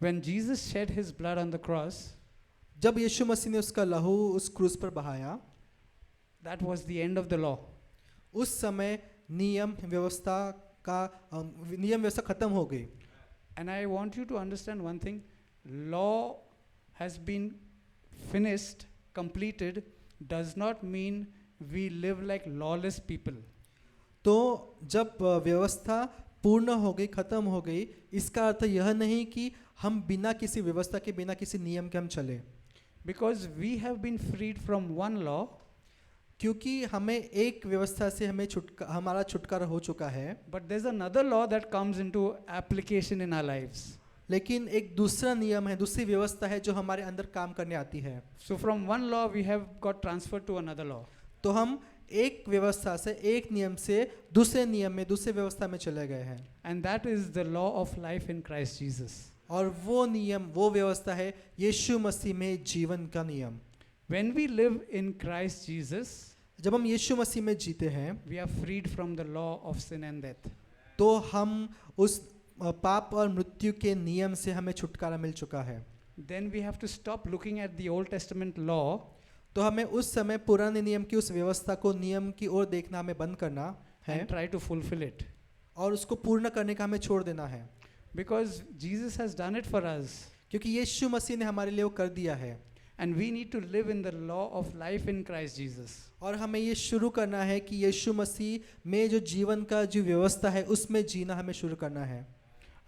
When Jesus shed his blood on the cross, जब यीशु मसीह ने उसका लहू उस क्रूस पर बहाया, that was the end of the law. उस समय नियम व्यवस्था खत्म हो गई। And I want you to understand one thing. Law has been finished, completed, does not mean we live like lawless people. तो जब व्यवस्था पूर्ण हो गई, खत्म हो गई, इसका अर्थ यह नहीं कि हम बिना किसी व्यवस्था के, बिना किसी नियम के हम चले, Because we have been freed from one law, क्योंकि हमें एक व्यवस्था से हमारा छुटकारा हो चुका है, but there's another law that comes into application in our lives. लेकिन एक दूसरा नियम है, दूसरी व्यवस्था है जो हमारे अंदर काम करने आती है। So from one law we have got transferred to another law. तो हम एक व्यवस्था से, एक नियम से दूसरे नियम में, दूसरे व्यवस्था में चले गए हैं। And that is the law of life in Christ Jesus. और वो नियम, वो व्यवस्था है यीशु मसीह में जीवन का नियम। When we live in Christ Jesus, जब हम यीशु मसीह में जीते हैं we are freed from the law of sin and death. तो हम उस पाप और मृत्यु के नियम से हमें छुटकारा मिल चुका है. Then we have to stop looking at the Old Testament law तो हमें उस समय पुराने नियम की उस व्यवस्था को नियम की ओर देखना हमें बंद करना है and try to fulfill it. और उसको पूर्ण करने का हमें छोड़ देना है, Because Jesus has done it for us. क्योंकि यीशु मसीह ने हमारे लिए वो कर दिया है. And we need to live in the law of life in Christ Jesus. और हमें ये शुरू करना है कि यीशु मसीह में जो जीवन का जो व्यवस्था है उसमें जीना हमें शुरू करना है.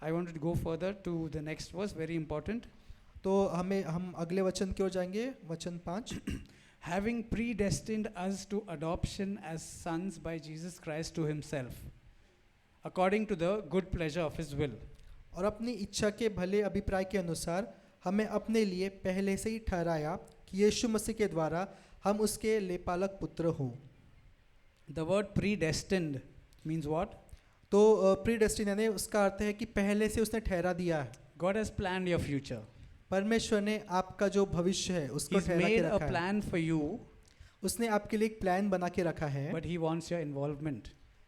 I wanted to go further to the next verse, very important. तो हम अगले वचन की ओर जाएंगे, वचन 5. Having predestined us to adoption as sons by Jesus Christ to himself, according to the good pleasure of his will. और अपनी इच्छा के भले अभिप्राय के अनुसार हमें अपने लिए पहले से ही ठहराया कि यीशु मसीह के द्वारा हम उसके लेपालक पुत्र हों. The word predestined means what? तो प्रीडेस्टिन यानी उसका अर्थ है कि पहले से उसने ठहरा दिया है. God has planned your future. परमेश्वर ने आपका जो भविष्य है उसको He's ठहरा के made a रखा है. plan for you, उसने आपके लिए एक प्लान बना के रखा है, but he wants your involvement.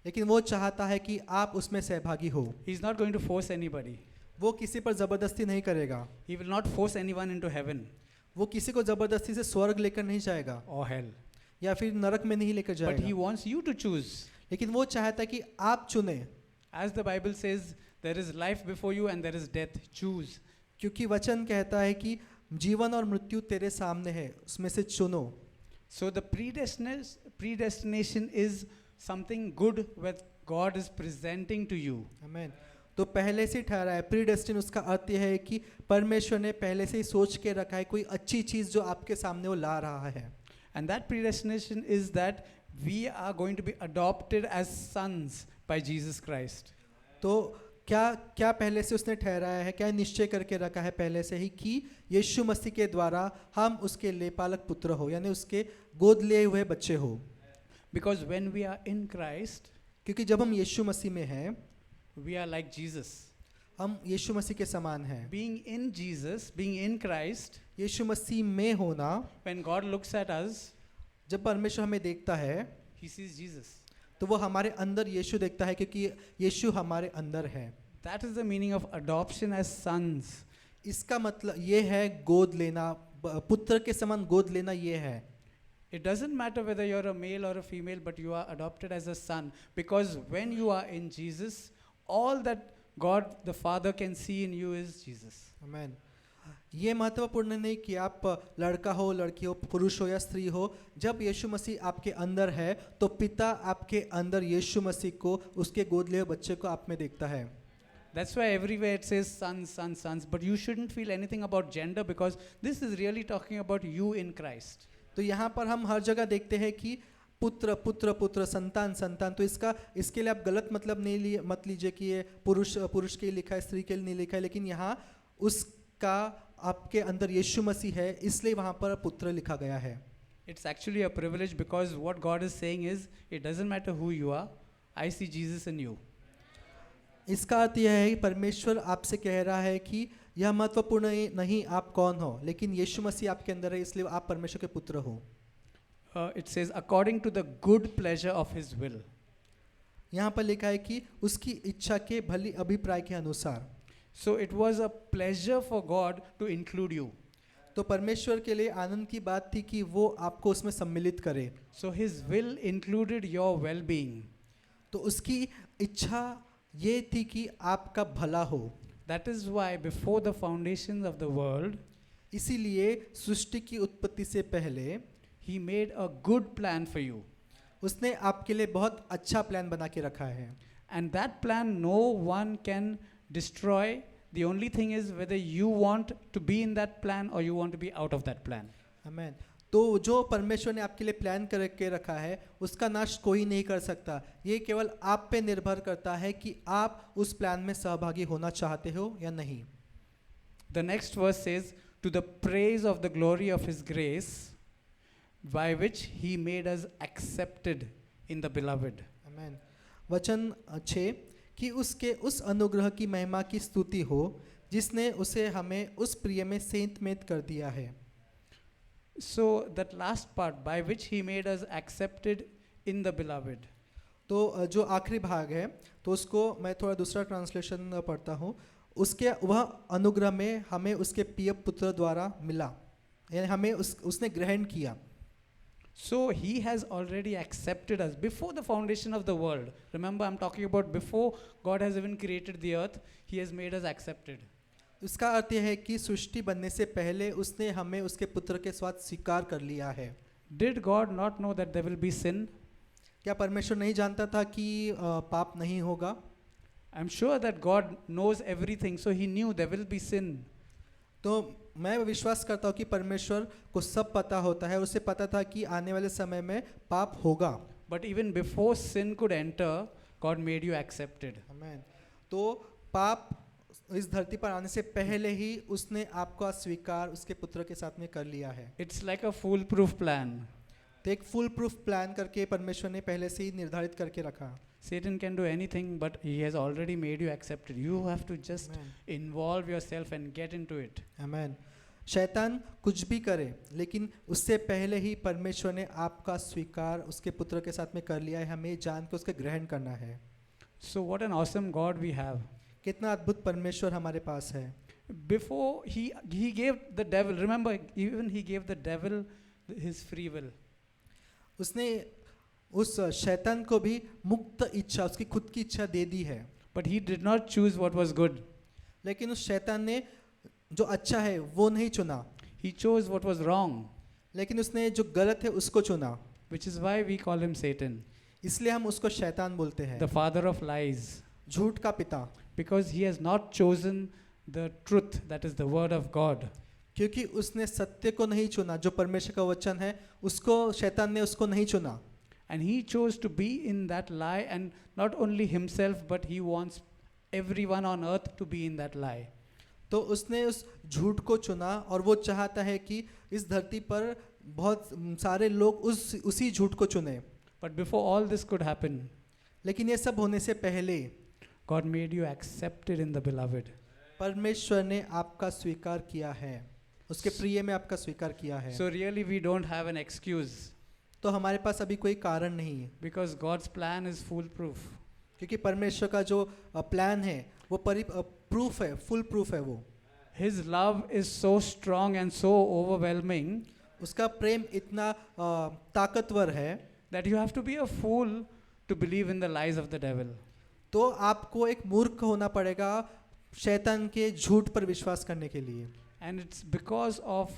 लेकिन वो चाहता है कि आप उसमें सहभागी हो. He's not going to force anybody. वो किसी पर जबरदस्ती नहीं करेगा. He will not force anyone into heaven वो किसी को जबरदस्ती से स्वर्ग लेकर नहीं जाएगा or hell. या फिर नरक में नहीं लेकर But he जाएगा, wants you to choose. लेकिन वो चाहता है कि आप चुने. As the Bible says, there is life before you and there is death. Choose. क्योंकि वचन कहता है कि जीवन और मृत्यु तेरे सामने है, उसमें से चुनो. So the predestination is something good what God is presenting to you. आमीन. तो पहले से ही ठहरा है. प्रीडेस्टिन उसका अर्थ यह है कि परमेश्वर ने पहले से ही सोच के रखा है कोई अच्छी चीज जो आपके सामने वो ला रहा है. And that predestination is that we are going to be adopted as sons by Jesus Christ. तो क्या पहले से उसने ठहराया है, क्या निश्चय करके रखा है पहले से ही कि यीशु मसीह के द्वारा हम उसके लेपालक पुत्र हो, यानी उसके गोद लिए हुए बच्चे हो. Because when we are in Christ, क्योंकि जब हम यीशु मसीह में हैं we are like Jesus. हम यीशु मसीह के समान हैं. Being in Jesus, being in Christ, यीशु मसीह में होना, when God looks at us, जब परमेश्वर हमें देखता है he sees Jesus. तो वो हमारे अंदर यीशु देखता है, क्योंकि यीशु हमारे अंदर है. That is the meaning of adoption as sons. इसका मतलब ये है गोद लेना, पुत्र के समान गोद लेना ये है. It doesn't matter whether you're a male or a female, but you are adopted as a son. Because when you are in Jesus, all that God the Father can see in you is Jesus. आमीन. ये महत्वपूर्ण नहीं कि आप लड़का हो, लड़की हो, पुरुष हो या स्त्री हो. जब यीशु मसीह आपके अंदर है तो पिता आपके अंदर यीशु मसीह को, उसके गोद लिए बच्चे को आप में देखता है. That's why everywhere it says sons, sons, sons. But you shouldn't feel anything about gender, because this is really talking about you in Christ. तो यहाँ पर हम हर जगह देखते हैं कि पुत्र पुत्र पुत्र, संतान संतान. तो इसके लिए आप गलत मतलब मत लीजिए कि ये पुरुष के लिए लिखा है, स्त्री के लिए नहीं लिखा है. लेकिन यहाँ उसका आपके अंदर यीशु मसीह है, इसलिए वहाँ पर पुत्र लिखा गया है. It's actually a privilege, because what God is saying is, it doesn't matter who you are, I see Jesus in you. इसका अर्थ यह है कि परमेश्वर आपसे कह रहा है कि यह महत्वपूर्ण नहीं आप कौन हो, लेकिन यीशु मसीह आपके अंदर है, इसलिए आप परमेश्वर के पुत्र हो. It says, according to the good pleasure of his will. यहाँ पर लिखा है कि उसकी इच्छा के भली अभिप्राय के अनुसार. So it was a pleasure for God to include you. तो परमेश्वर के लिए आनंद की बात थी कि वो आपको उसमें सम्मिलित करे. So his will included your well-being. तो उसकी इच्छा ये थी कि आपका भला हो. That is why before the foundations of the world, इसीलिए सृष्टि की उत्पत्ति से पहले he made a good plan for you. उसने आपके लिए बहुत अच्छा प्लान बना के रखा है. And that plan no one can destroy. The only thing is whether you want to be in that plan or you want to be out of that plan. आमीन. तो जो परमेश्वर ने आपके लिए प्लान करके रखा है उसका नाश कोई नहीं कर सकता. ये केवल आप पे निर्भर करता है कि आप उस प्लान में सहभागी होना चाहते हो या नहीं. The next verse says, to the praise of the glory of his grace, by which he made us accepted in the beloved. आमीन. वचन 6 कि उसके उस अनुग्रह की महिमा की स्तुति हो जिसने उसे हमें उस प्रिय में सेंतमेत कर दिया है. So that last part, by which he made us accepted in the beloved. तो जो आखिरी भाग है तो उसको मैं थोड़ा दूसरा ट्रांसलेशन पढ़ता हूँ. उसके वह अनुग्रह में हमें उसके प्रिय पुत्र द्वारा मिला, यानी हमें उसने ग्रहण किया. So he has already accepted us before the foundation of the world. Remember, I'm talking about before God has even created the earth, he has made us accepted. इसका अर्थ यह है कि सृष्टि बनने से पहले उसने हमें उसके पुत्र के साथ स्वीकार कर लिया है. Did God not know that there will be sin? क्या परमेश्वर नहीं जानता था कि पाप नहीं होगा? I'm sure that God knows everything, so he knew there will be sin. तो मैं विश्वास करता हूँ कि परमेश्वर को सब पता होता है. उसे पता था कि आने वाले समय में पाप होगा. But even before sin could enter, God made you accepted. आमीन. तो पाप इस धरती पर आने से पहले ही उसने आपका स्वीकार उसके पुत्र के साथ में कर लिया है. It's like a foolproof plan. तो एक फुल प्रूफ प्लान करके परमेश्वर ने पहले से ही निर्धारित करके रखा. Satan can do anything, but he has already made you accepted. You have to just Amen. involve yourself and get into it. आमीन. शैतान कुछ भी करे, लेकिन उससे पहले ही परमेश्वर ने आपका स्वीकार उसके पुत्र के साथ में कर लिया है. हमें जान के उसके ग्रहण करना है. So what an awesome God we have. कितना अद्भुत परमेश्वर हमारे पास है. Before he gave the devil, remember, even he gave the devil his free will. उसने उस शैतान को भी मुक्त इच्छा, उसकी खुद की इच्छा दे दी है. But he did not choose what was good. लेकिन उस शैतान ने जो अच्छा है वो नहीं चुना, He chose what was wrong, लेकिन उसने जो गलत है उसको चुना. which is why we call him Satan, इसलिए हम उसको शैतान बोलते हैं, the father of lies, झूठ का पिता. because he has not chosen the truth, that is the word of God. क्योंकि उसने सत्य को नहीं चुना, जो परमेश्वर का वचन है उसको शैतान ने उसको नहीं चुना. And he chose to be in that lie, and not only himself, but he wants everyone on earth to be in that lie. तो उसने उस झूठ को चुना और वो चाहता है कि इस धरती पर बहुत सारे लोग उसी झूठ को चुने. But before all this could happen, लेकिन ये सब होने से पहले God made you accepted in the beloved. परमेश्वर ने आपका स्वीकार किया है, उसके प्रिय में आपका स्वीकार किया है. So really we don't have an excuse, तो हमारे पास अभी कोई कारण नहीं है, because God's plan is foolproof. क्योंकि परमेश्वर का जो प्लान है वो प्रूफ है, फुल प्रूफ है. वो His love is so strong and so overwhelming उसका प्रेम इतना ताकतवर है that you have to be a fool to believe in the lies of the devil. तो आपको एक मूर्ख होना पड़ेगा शैतान के झूठ पर विश्वास करने के लिए. And it's because of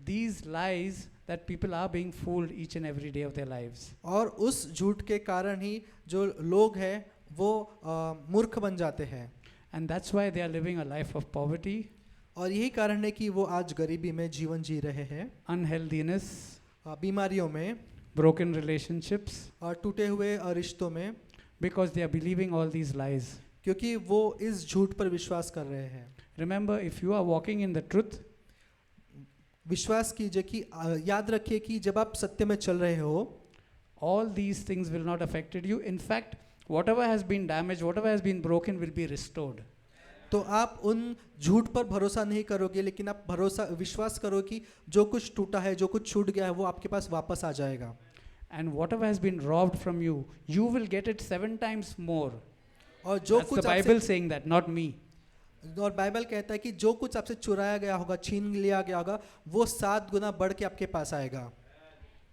these lies that people are being fooled each and every day of their lives. और उस झूठ के कारण ही जो लोग हैं वो मूर्ख बन जाते हैं. And that's why they are living a life of poverty, और यही कारण है कि वो आज गरीबी में जीवन जी रहे हैं, unhealthiness, बीमारियों में broken relationships, और टूटे हुए रिश्तों में, because they are believing all these lies. क्योंकि वो इस झूठ पर विश्वास कर रहे हैं. Remember, if you are walking in the truth, विश्वास कीजिए कि याद रखिए कि जब आप सत्य में चल रहे हो, all these things will not affect you. In fact, whatever has been damaged, whatever has been broken will be restored. तो आप उन झूठ पर भरोसा नहीं करोगे, लेकिन आप विश्वास करो कि जो कुछ टूटा है, जो कुछ छूट गया है, वो आपके पास वापस आ जाएगा. And whatever has been robbed from you, you will get it 7 times more. और जो That's the कुछ Bible saying that, not me. और बाइबल कहता है कि जो कुछ आपसे चुराया गया होगा, छीन लिया गया होगा, वो 7 गुना बढ़ के आपके पास आएगा.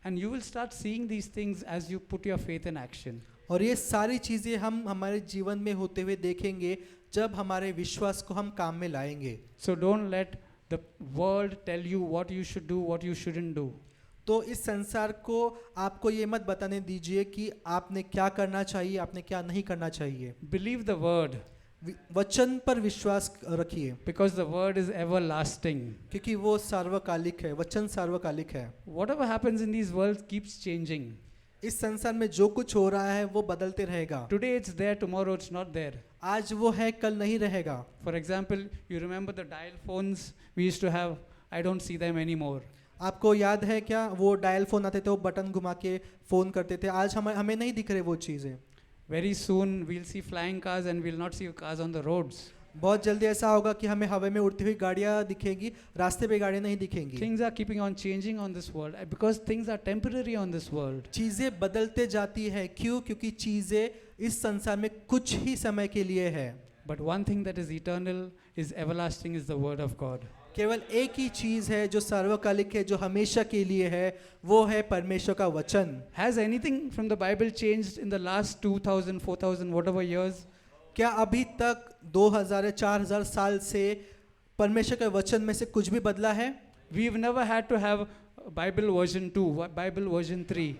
And you will start seeing these things as you put your faith in action. और ये सारी चीज़ें हम हमारे जीवन में होते हुए देखेंगे जब हमारे विश्वास को हम काम में लाएंगे. So don't let the world tell you what you should do, what you shouldn't do. तो इस संसार को आपको ये मत बताने दीजिए कि आपने क्या करना चाहिए, आपने क्या नहीं करना चाहिए. Believe the word, वचन पर विश्वास रखिए, because the word is everlasting. क्योंकि वो सार्वकालिक है, वचन सार्वकालिक है. Whatever happens in these worlds keeps changing. इस संसार में जो कुछ हो रहा है वो बदलते रहेगा. Today it's there, tomorrow it's not there. आज वो है, कल नहीं रहेगा. For example, you remember the dial phones we used to have? I don't see them anymore. आपको याद है क्या वो डायल फोन आते थे, वो बटन घुमा के फोन करते थे. आज हमें नहीं दिख रहे वो चीज़ें. Very soon we'll see flying cars and we'll not see cars on the roads. बहुत जल्दी ऐसा होगा कि हमें हवा में उड़ती हुई गाड़ियाँ दिखेंगी, रास्ते पे गाड़ियाँ नहीं दिखेंगी। Things are keeping on changing on this world because things are temporary on this world. चीज़ें बदलते जाती है, क्यों? क्योंकि चीज़ें इस संसार में कुछ ही समय के लिए है। But one thing that is eternal, is everlasting, is the word of God. केवल एक ही चीज़ है जो सार्वकालिक है, जो हमेशा के लिए है, वो है परमेश्वर का वचन। Has anything from the Bible changed in the last 2000, 4000, whatever years? क्या अभी तक 2000 या 4000 साल से परमेश्वर के वचन में से कुछ भी बदला है? We've never had to have Bible version 2, Bible version 3.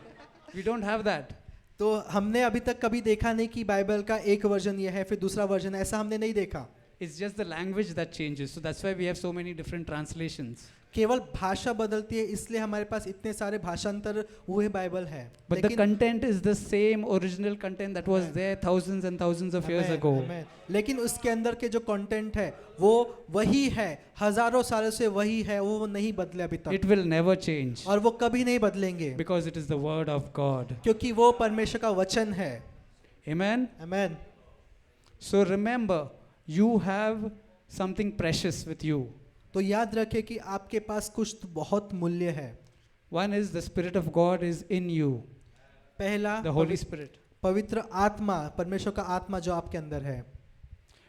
We don't have that. तो हमने अभी तक कभी देखा नहीं कि बाइबल का एक वर्जन ये है फिर दूसरा वर्जन, ऐसा हमने नहीं देखा। It's just the language that changes. So that's why we have so many different translations. केवल भाषा बदलती है, इसलिए हमारे पास इतने सारे भाषांतर हुए बाइबल है। But the content is the same original content that was there thousands and thousands of years Amen, ago. amen. लेकिन उसके अंदर के जो कंटेंट है वो वही है, हजारों सालों से वही है, वो नहीं बदले अभी तक, It will never change और वो कभी नहीं बदलेंगे, because it is the word of God. क्योंकि वो परमेश्वर का वचन है। Amen. Amen. So remember, you have something precious with you. तो याद रखें कि आपके पास कुछ तो बहुत मूल्य है। One is the Spirit of God is in you, पहला the Holy Spirit. पवित्र आत्मा, परमेश्वर का आत्मा जो आपके अंदर है।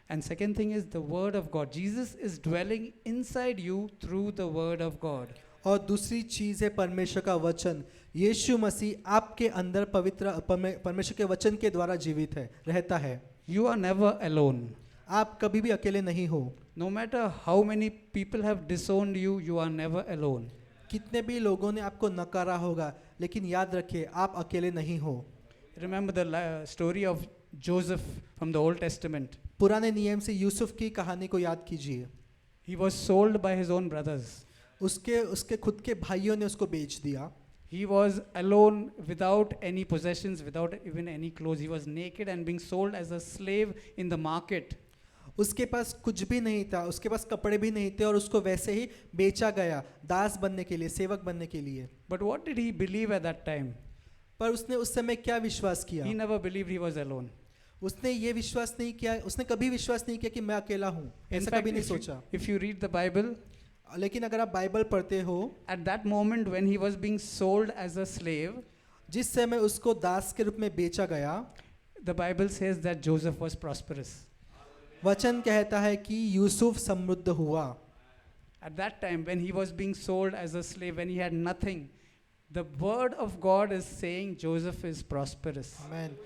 And second thing is the Word of God. Jesus is dwelling inside you through the Word of God. और दूसरी चीज़ है परमेश्वर का वचन। यीशु मसीह आपके अंदर परमेश्वर के वचन के द्वारा जीवित है, रहता है। You are never alone. आप कभी भी अकेले नहीं हो। No matter how many people have disowned you, you are never alone. कितने भी लोगों ने आपको नकारा होगा, लेकिन याद रखिए आप अकेले नहीं हो। Remember the story of Joseph from the Old Testament. पुराने नियम से यूसुफ की कहानी को याद कीजिए। He was sold by his own brothers. उसके खुद के भाइयों ने उसको बेच दिया। He was alone without any possessions, without even any clothes. He was naked and being sold as a slave in the market. उसके पास कुछ भी नहीं था, उसके पास कपड़े भी नहीं थे, और उसको वैसे ही बेचा गया दास बनने के लिए, सेवक बनने के लिए। But what did he believe at that time? पर उसने उस समय क्या विश्वास किया? He never believed he was alone. उसने ये विश्वास नहीं किया, उसने कभी विश्वास नहीं किया कि मैं अकेला हूँ, In ऐसा fact, कभी नहीं सोचा। if you read the Bible, लेकिन अगर आप बाइबल पढ़ते हो, at that moment when he was being sold as a slave, जिस समय उसको दास के रूप में बेचा गया, the Bible says that Joseph was prosperous. वचन कहता है कि यूसुफ समृद्ध हुआ। At that time when he was being sold as a slave, when he had nothing, the word of God is saying Joseph is prosperous. आमेन।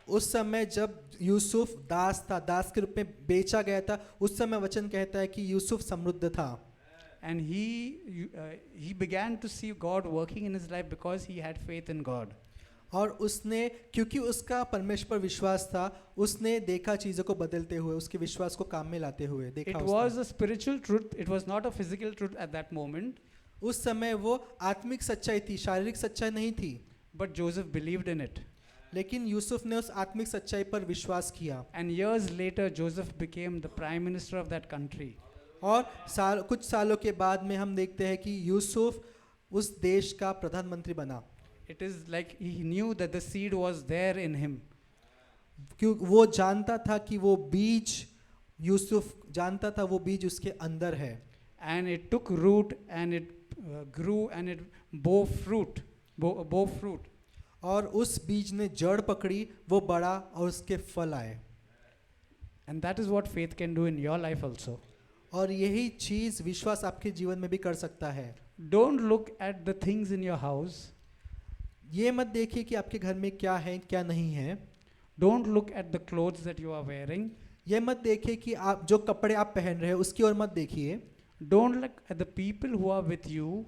उस समय जब यूसुफ दास था, दास के रूप में बेचा गया था, उस समय वचन कहता है कि यूसुफ समृद्ध था। And he began to see God working in his life because he had faith in God. और उसने, क्योंकि उसका परमेश्वर पर विश्वास था, उसने देखा चीज़ों को बदलते हुए, उसके विश्वास को काम में लाते हुए देखा It उसने। was a spiritual truth. It was not a physical truth at that moment. उस समय वो आत्मिक सच्चाई थी, शारीरिक सच्चाई नहीं थी, But Joseph believed in it. लेकिन यूसुफ ने उस आत्मिक सच्चाई पर विश्वास किया। And years later, Joseph became the prime minister of that country. और कुछ सालों के बाद में हम देखते हैं कि यूसुफ उस देश का प्रधानमंत्री बना। It is like he knew that the seed was there in him. क्यों? वो जानता था कि वो बीज, यूसुफ जानता था वो बीज उसके अंदर है। And it took root and it grew and it bore fruit. और उस बीज ने जड़ पकड़ी, वो बड़ा और उसके फल आए। And that is what faith can do in your life also. और यही चीज़ विश्वास आपके जीवन में भी कर सकता है। Don't look at the things in your house. ये मत देखिए कि आपके घर में क्या है क्या नहीं है। Don't look at the clothes that you are wearing. ये मत देखिए कि आप जो कपड़े आप पहन रहे हो उसकी ओर मत देखिए। Don't look at the people who are with you,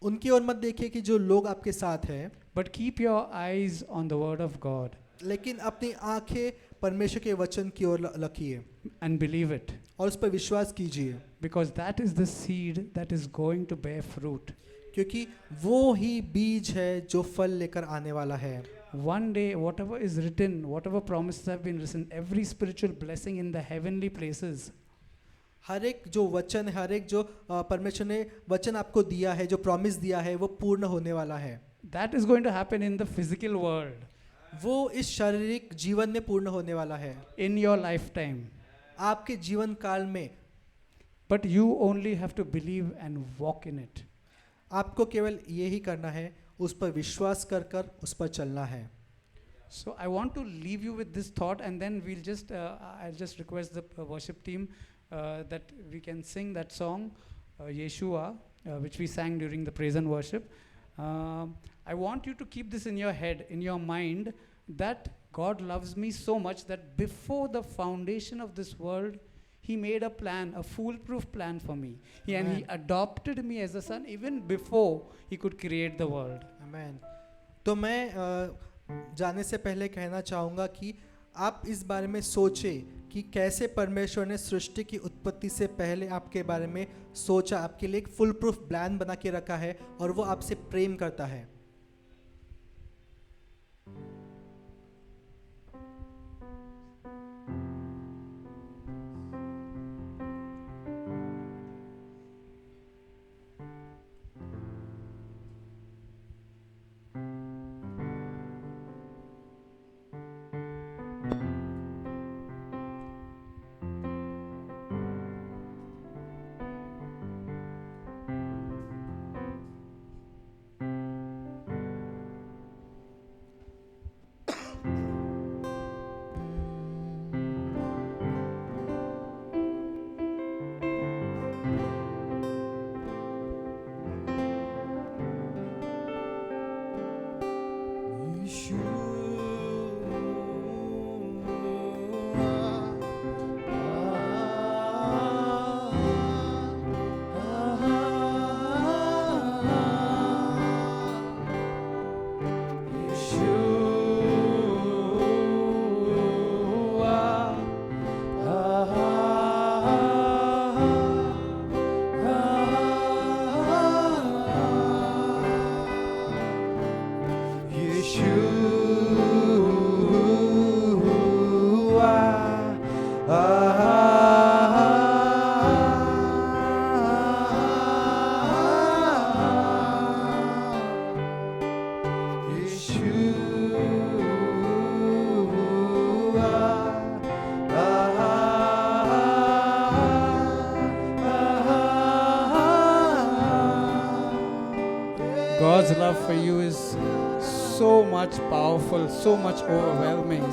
उनकी ओर मत देखिए कि जो लोग आपके साथ हैं, but keep your eyes on the word of God लेकिन अपनी आंखें परमेश्वर के वचन की ओर रखिए and believe it, और उस पर विश्वास कीजिए, because that is the seed that is going to bear fruit. क्योंकि वो ही बीज है जो फल लेकर आने वाला है। One day, whatever is written, whatever promises have been written, every spiritual blessing in the heavenly places, हर एक जो वचन, हर एक जो परमेश्वर ने वचन आपको दिया है, जो प्रॉमिस दिया है, वो पूर्ण होने वाला है। that is going to happen in the physical world, वो इस शारीरिक जीवन में पूर्ण होने वाला है। in your lifetime. आपके जीवन काल में But you only have to believe and walk in it. आपको केवल यही करना है, उस पर विश्वास कर कर उस पर चलना है. So I want to leave you with this thought, and then I'll just request the worship team that we can sing that song, Yeshua, which we sang during the praise and worship. I want you to keep this in your head, in your mind, that God loves me so much that before the foundation of this world, He made a plan, a foolproof plan for me. And He adopted me as a son even before He could create the world. आमेन. तो मैं जाने से पहले कहना चाहूँगा कि आप इस बारे में सोचें कि कैसे परमेश्वर ने सृष्टि की उत्पत्ति से पहले आपके बारे में सोचा, आपके लिए एक फुल प्रूफ प्लान बना के रखा है और वो आपसे प्रेम करता है. God's love for you is so much powerful, so much overwhelming.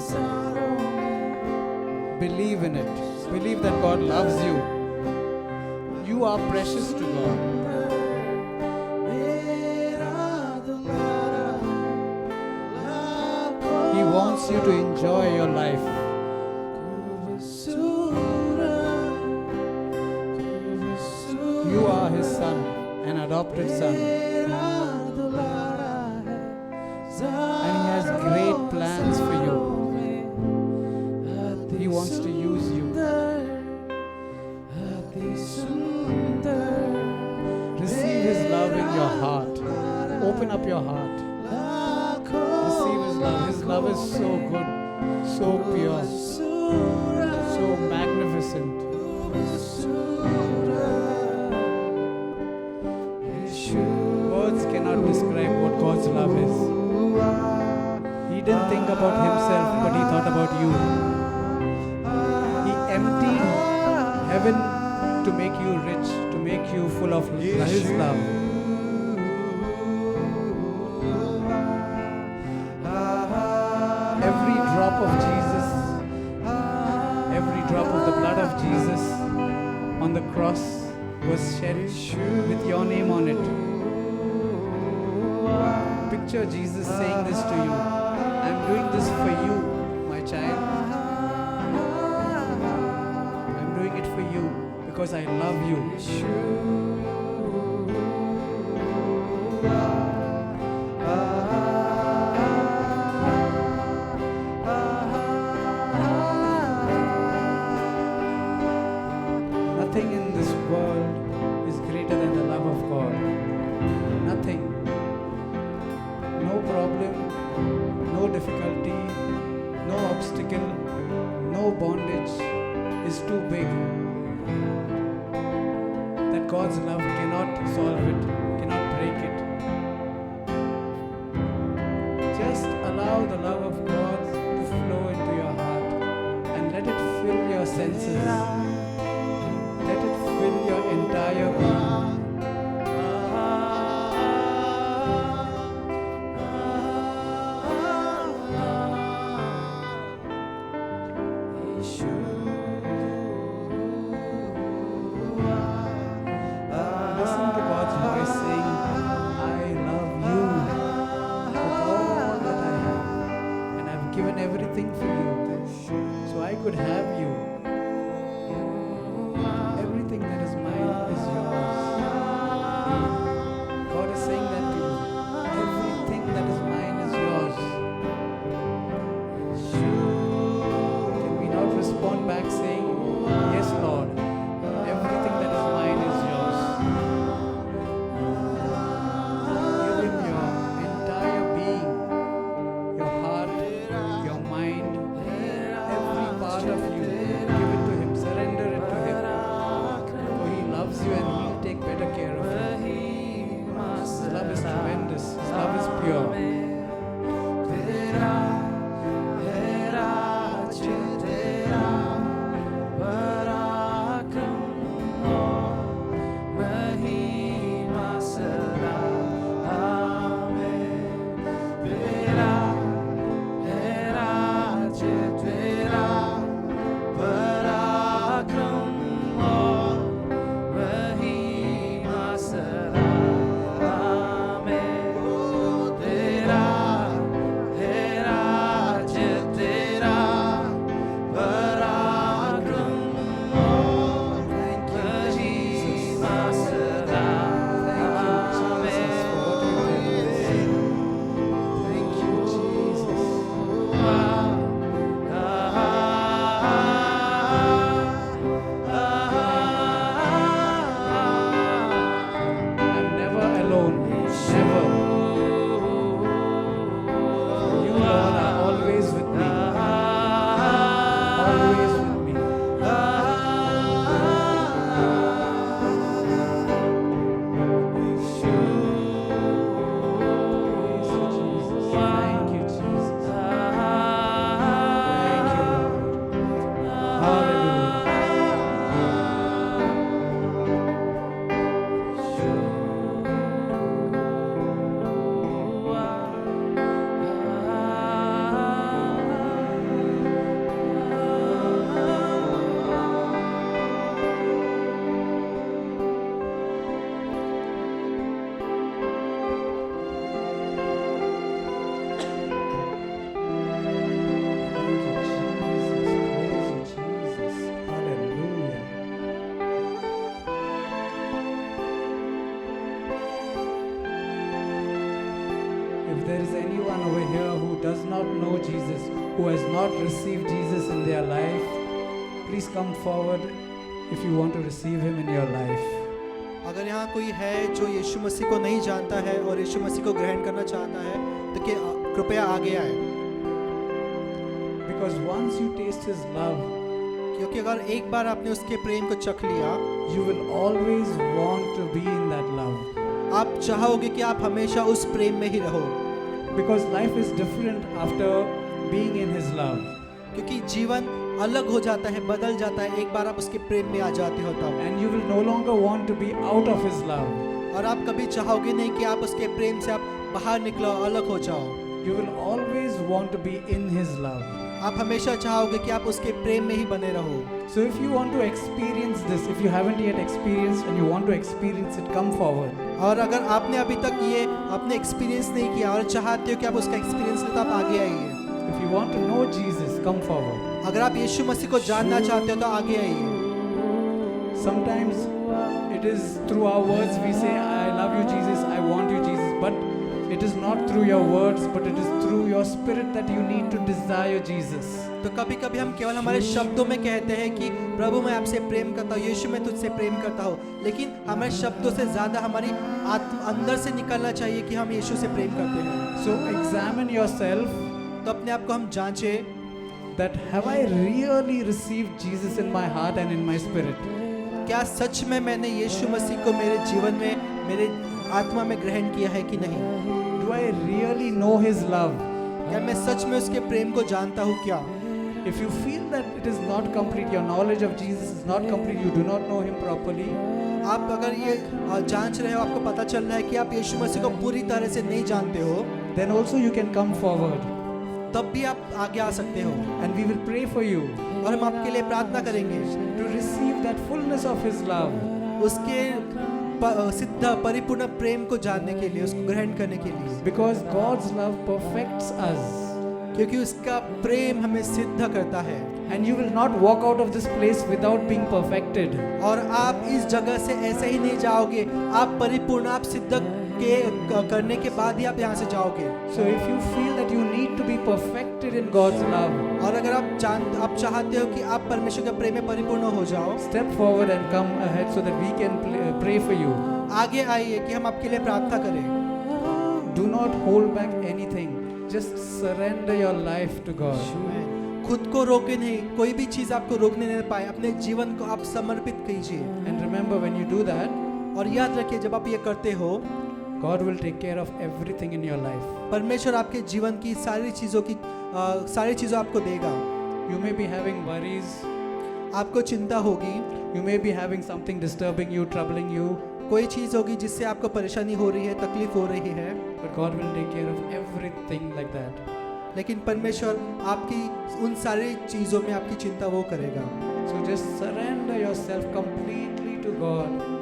Believe in it. Believe that God loves you. You are precious to God. He wants you to enjoy your life. You are His son, an adopted son. And He has great plans for you. He wants to use you. Receive His love in your heart. Open up your heart. Receive His love. His love is so good, so pure, so magnificent. Words cannot describe what God's love is. He didn't think about Himself, but He thought about you. He emptied heaven to make you rich, to make you full of His love. Every drop of Jesus, every drop of the blood of Jesus on the cross was shed with your name on it. Picture Jesus saying this to you. I'm doing this for you, my child. I'm doing it for you because I love you. Nothing in this world is greater than the love of God. Nothing. No problem, no difficulty, no obstacle, no bondage is too big that God's love cannot solve it, cannot break it. Just allow the love of God to flow into your heart and let it fill your senses. senses. Let it fill your entire being. Listen to God's voice saying, I love you with all that I have, and I've given everything for you, so I could have you. Everything that is mine is yours. God is saying that to you. Everything that is mine is yours. Can we not respond back saying, yes, Lord, everything that is mine is yours. Give him your entire being, your heart, your mind, every part of you. Give it to him, surrender it to him. For he loves you and he'll take better care of you. His love is tremendous, his love is pure. there is anyone over here who does not know Jesus, who has not received Jesus in their life, please come forward if you want to receive him in your life. अगर यहाँ कोई है जो यीशु मसीह को नहीं जानता है और यीशु मसीह को ग्रहण करना चाहता है तो कृपया आगे आए. Because once you taste his love, क्योंकि अगर एक बार आपने उसके प्रेम को चख लिया, you will always want to be in that love. आप चाहोगे कि आप हमेशा उस प्रेम में ही रहो. Because life is different after being in his love. क्योंकि जीवन अलग हो जाता है, बदल जाता है एक बार आप उसके प्रेम में आ जाते हो तब. And you will no longer want to be out of his love. और आप कभी चाहोगे नहीं कि आप उसके प्रेम से आप बाहर निकलो, अलग हो जाओ. You will always want to be in his love. आप हमेशा चाहोगे कि आप उसके प्रेम में ही बने रहो. So if you want to experience this, if you haven't yet experienced and you want to experience it, come forward. और अगर आपने अभी तक ये आपने एक्सपीरियंस नहीं किया और चाहते हो कि आप उसका एक्सपीरियंस लें तो आप आगे आइए. If you want to know Jesus, come forward. अगर आप यीशु मसीह को जानना चाहते हो तो आगे आइए. Sometimes it is through our words we say, I love you Jesus, I want you Jesus, but it is not through your words, but it is through your spirit that you need to desire Jesus. तो कभी-कभी हम केवल हमारे शब्दों में कहते हैं कि प्रभु मैं आपसे प्रेम करता हूँ, यीशु मैं तुझसे प्रेम करता हूँ, लेकिन हमारे शब्दों से ज़्यादा हमारी अंदर से निकलना चाहिए कि हम यीशु से प्रेम करते हैं. So examine yourself. तो अपने आप को हम जांचें That have I really received Jesus in my heart and in my spirit? क्या सच में मैंने यीशु मसीह को मेरे जीवन में, मेरे आत्मा में ग्रहण किया है कि नहीं? Do I really know his love? क्या मैं सच में उसके प्रेम को जानता हूँ क्या? If you feel that it is not complete, your knowledge of Jesus is not complete, you do not know him properly, आप अगर ये जांच रहे हो, आपको पता चल रहा है कि आप यीशु मसीह को पूरी तरह से नहीं जानते हो, then also you can come forward तब भी आप आगे आ सकते हो and we will pray for you और हम आपके लिए प्रार्थना करेंगे to receive that fullness of his love. उसके सिद्ध परिपूर्ण प्रेम को जानने के लिए, उसको ग्रहण करने के लिए, Because God's love perfects us. क्योंकि उसका प्रेम हमें सिद्ध करता है। And you will not walk out of this place without being perfected. और आप इस जगह से ऐसे ही नहीं जाओगे, आप परिपूर्ण, आप सिद्ध के करने के बाद ही आप यहाँ से जाओगे। So if you feel that you need to be perfected in God's love, और अगर आप चाहते हो कि आप परमेश्वर के प्रेम में परिपूर्ण हो जाओ, step forward and come ahead so that we can pray for you. आगे आइए कि हम आपके लिए प्रार्थना करें। Do not hold back anything. Just surrender your life to God. खुद को रोके नहीं, कोई भी चीज आपको रोकने नहीं पाए, अपने जीवन को आप समर्पित कीजिए। And remember, when you do that, और याद रखिए, जब आप ये करते हो, God will take care of everything in your life. परमेश्वर आपके जीवन की सारी चीजों आपको देगा। You may be having worries. आपको चिंता होगी, You may be having something disturbing you, troubling you. कोई चीज होगी जिससे आपको परेशानी हो रही है, तकलीफ हो रही है, But God will take care of everything like that. लेकिन परमेश्वर आपकी उन सारी चीजों में आपकी चिंता वो करेगा। So just surrender yourself completely to God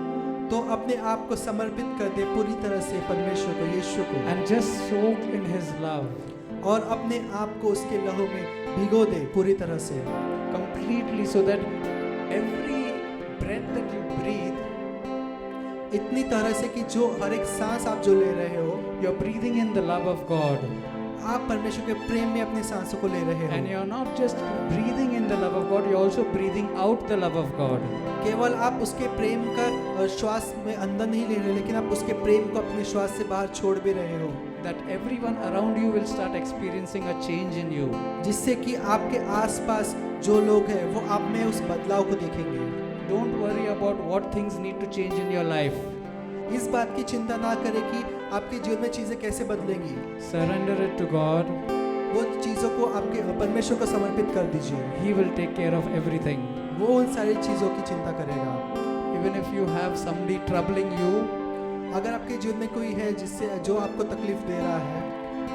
तो अपने आप को समर्पित कर दे पूरी तरह से परमेश्वर को, यीशु को, and just soak in His love और अपने आप को उसके लहू में भिगो दे पूरी तरह से, completely, so that every breath that you breathe, इतनी तरह से कि जो हर एक सांस आप जो ले रहे हो, you're breathing in the love of God. आप परमेश्वर के प्रेम में अपनी सांसों को ले रहे And हो। you're not just breathing in the love of God, you're also breathing out the love of God. केवल आप उसके प्रेम का श्वास में अंदर नहीं ले रहे, लेकिन आप उसके प्रेम को अपने श्वास से बाहर छोड़ भी रहे हो, That everyone around you will start experiencing a change in you. जिससे कि आपके आसपास जो लोग हैं वो आप में उस बदलाव को देखेंगे। Don't worry about what things need to change in your life. इस बात की चिंता ना करें कि आपके जीवन में चीजें कैसे बदलेंगी। Surrender it to God. वो चीजों को आपके परमेश्वर को समर्पित कर दीजिए, He will take care of everything. वो उन सारी चीजों की चिंता करेगा। Even if you have somebody troubling you, अगर आपके जीवन में कोई है जिससे जो आपको तकलीफ दे रहा है,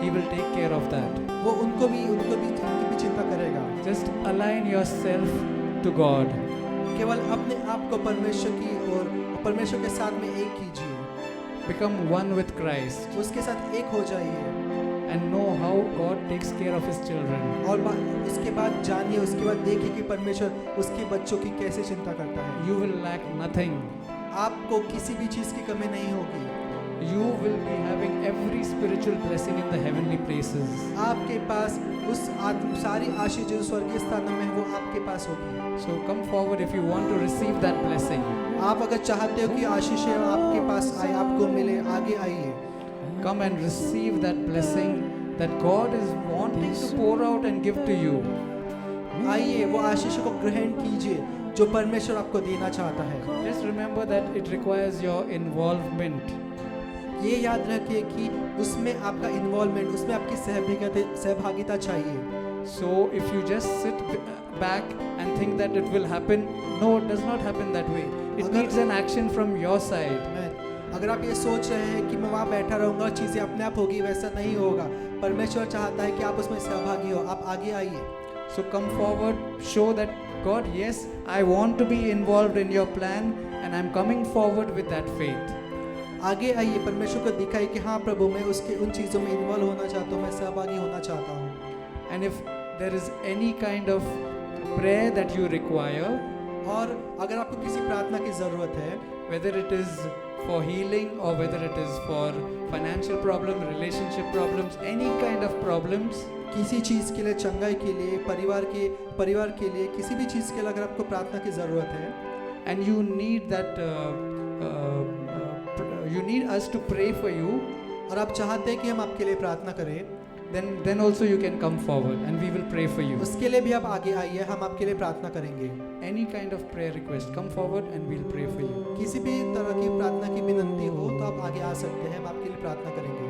He will take care of that. वो उनकी भी चिंता करेगा। Just align yourself to God. केवल अपने आप को परमेश्वर की और परमेश्वर के साथ में एक कीजिए, Become one with Christ उसके साथ एक हो जाइए and know how God takes care of His children. और उसके बाद जानिए, उसके बाद देखिए कि परमेश्वर उसके बच्चों की कैसे चिंता करता है। You will lack nothing. आपको किसी भी चीज की कमी नहीं होगी। You will be having every spiritual blessing in the heavenly places. आपके पास उस सारी आशीष जो स्वर्गीय स्थानों में है वो आपके पास होगी। So come forward if you want to receive that blessing. आप अगर चाहते हो कि आशीषें आपके पास आए, आपको मिले, आगे आइए। Come and receive that blessing that God is wanting to pour out and give to you. आइए वो आशीष को ग्रहण कीजिए जो परमेश्वर आपको देना चाहता है। Just remember that it requires your involvement. ये याद रखिए कि उसमें आपका इन्वॉल्वमेंट, उसमें आपकी सहभागिता चाहिए। So if you just sit back and think that it will happen, no, it does not happen that way. It अगर- needs an action from your side. अगर आप ये सोच रहे हैं कि मैं वहाँ बैठा रहूँगा, चीज़ें अपने आप होगी, वैसा नहीं होगा। परमेश्वर चाहता है कि आप उसमें सहभागी हो, आप आगे आइए। So come forward, show that God, yes, I want to be involved in your plan and I'm coming forward with that faith. आगे आइए, परमेश्वर को दिखाइए कि हाँ प्रभु, मैं उसके उन चीज़ों में इन्वॉल्व होना चाहता हूँ, मैं सहभागी होना चाहता हूँ। And if there is any kind of prayer that you require, और अगर आपको किसी प्रार्थना की ज़रूरत है, whether it is for healing or whether it is for financial problem, relationship problems, any kind of problems, किसी चीज़ के लिए, चंगाई के लिए, परिवार के लिए, किसी भी चीज़ के लिए अगर आपको प्रार्थना की ज़रूरत है, and you need that, you need us to pray for you, और आप चाहते हैं कि हम आपके लिए प्रार्थना करें, then also you can come forward and we will pray for you. उसके लिए भी आप आगे आइए, हम आपके लिए प्रार्थना करेंगे। Any kind of prayer request, come forward and we'll pray for you. किसी भी तरह की प्रार्थना की विनंती हो तो आप आगे आ सकते हैं, हम आपके लिए प्रार्थना करेंगे।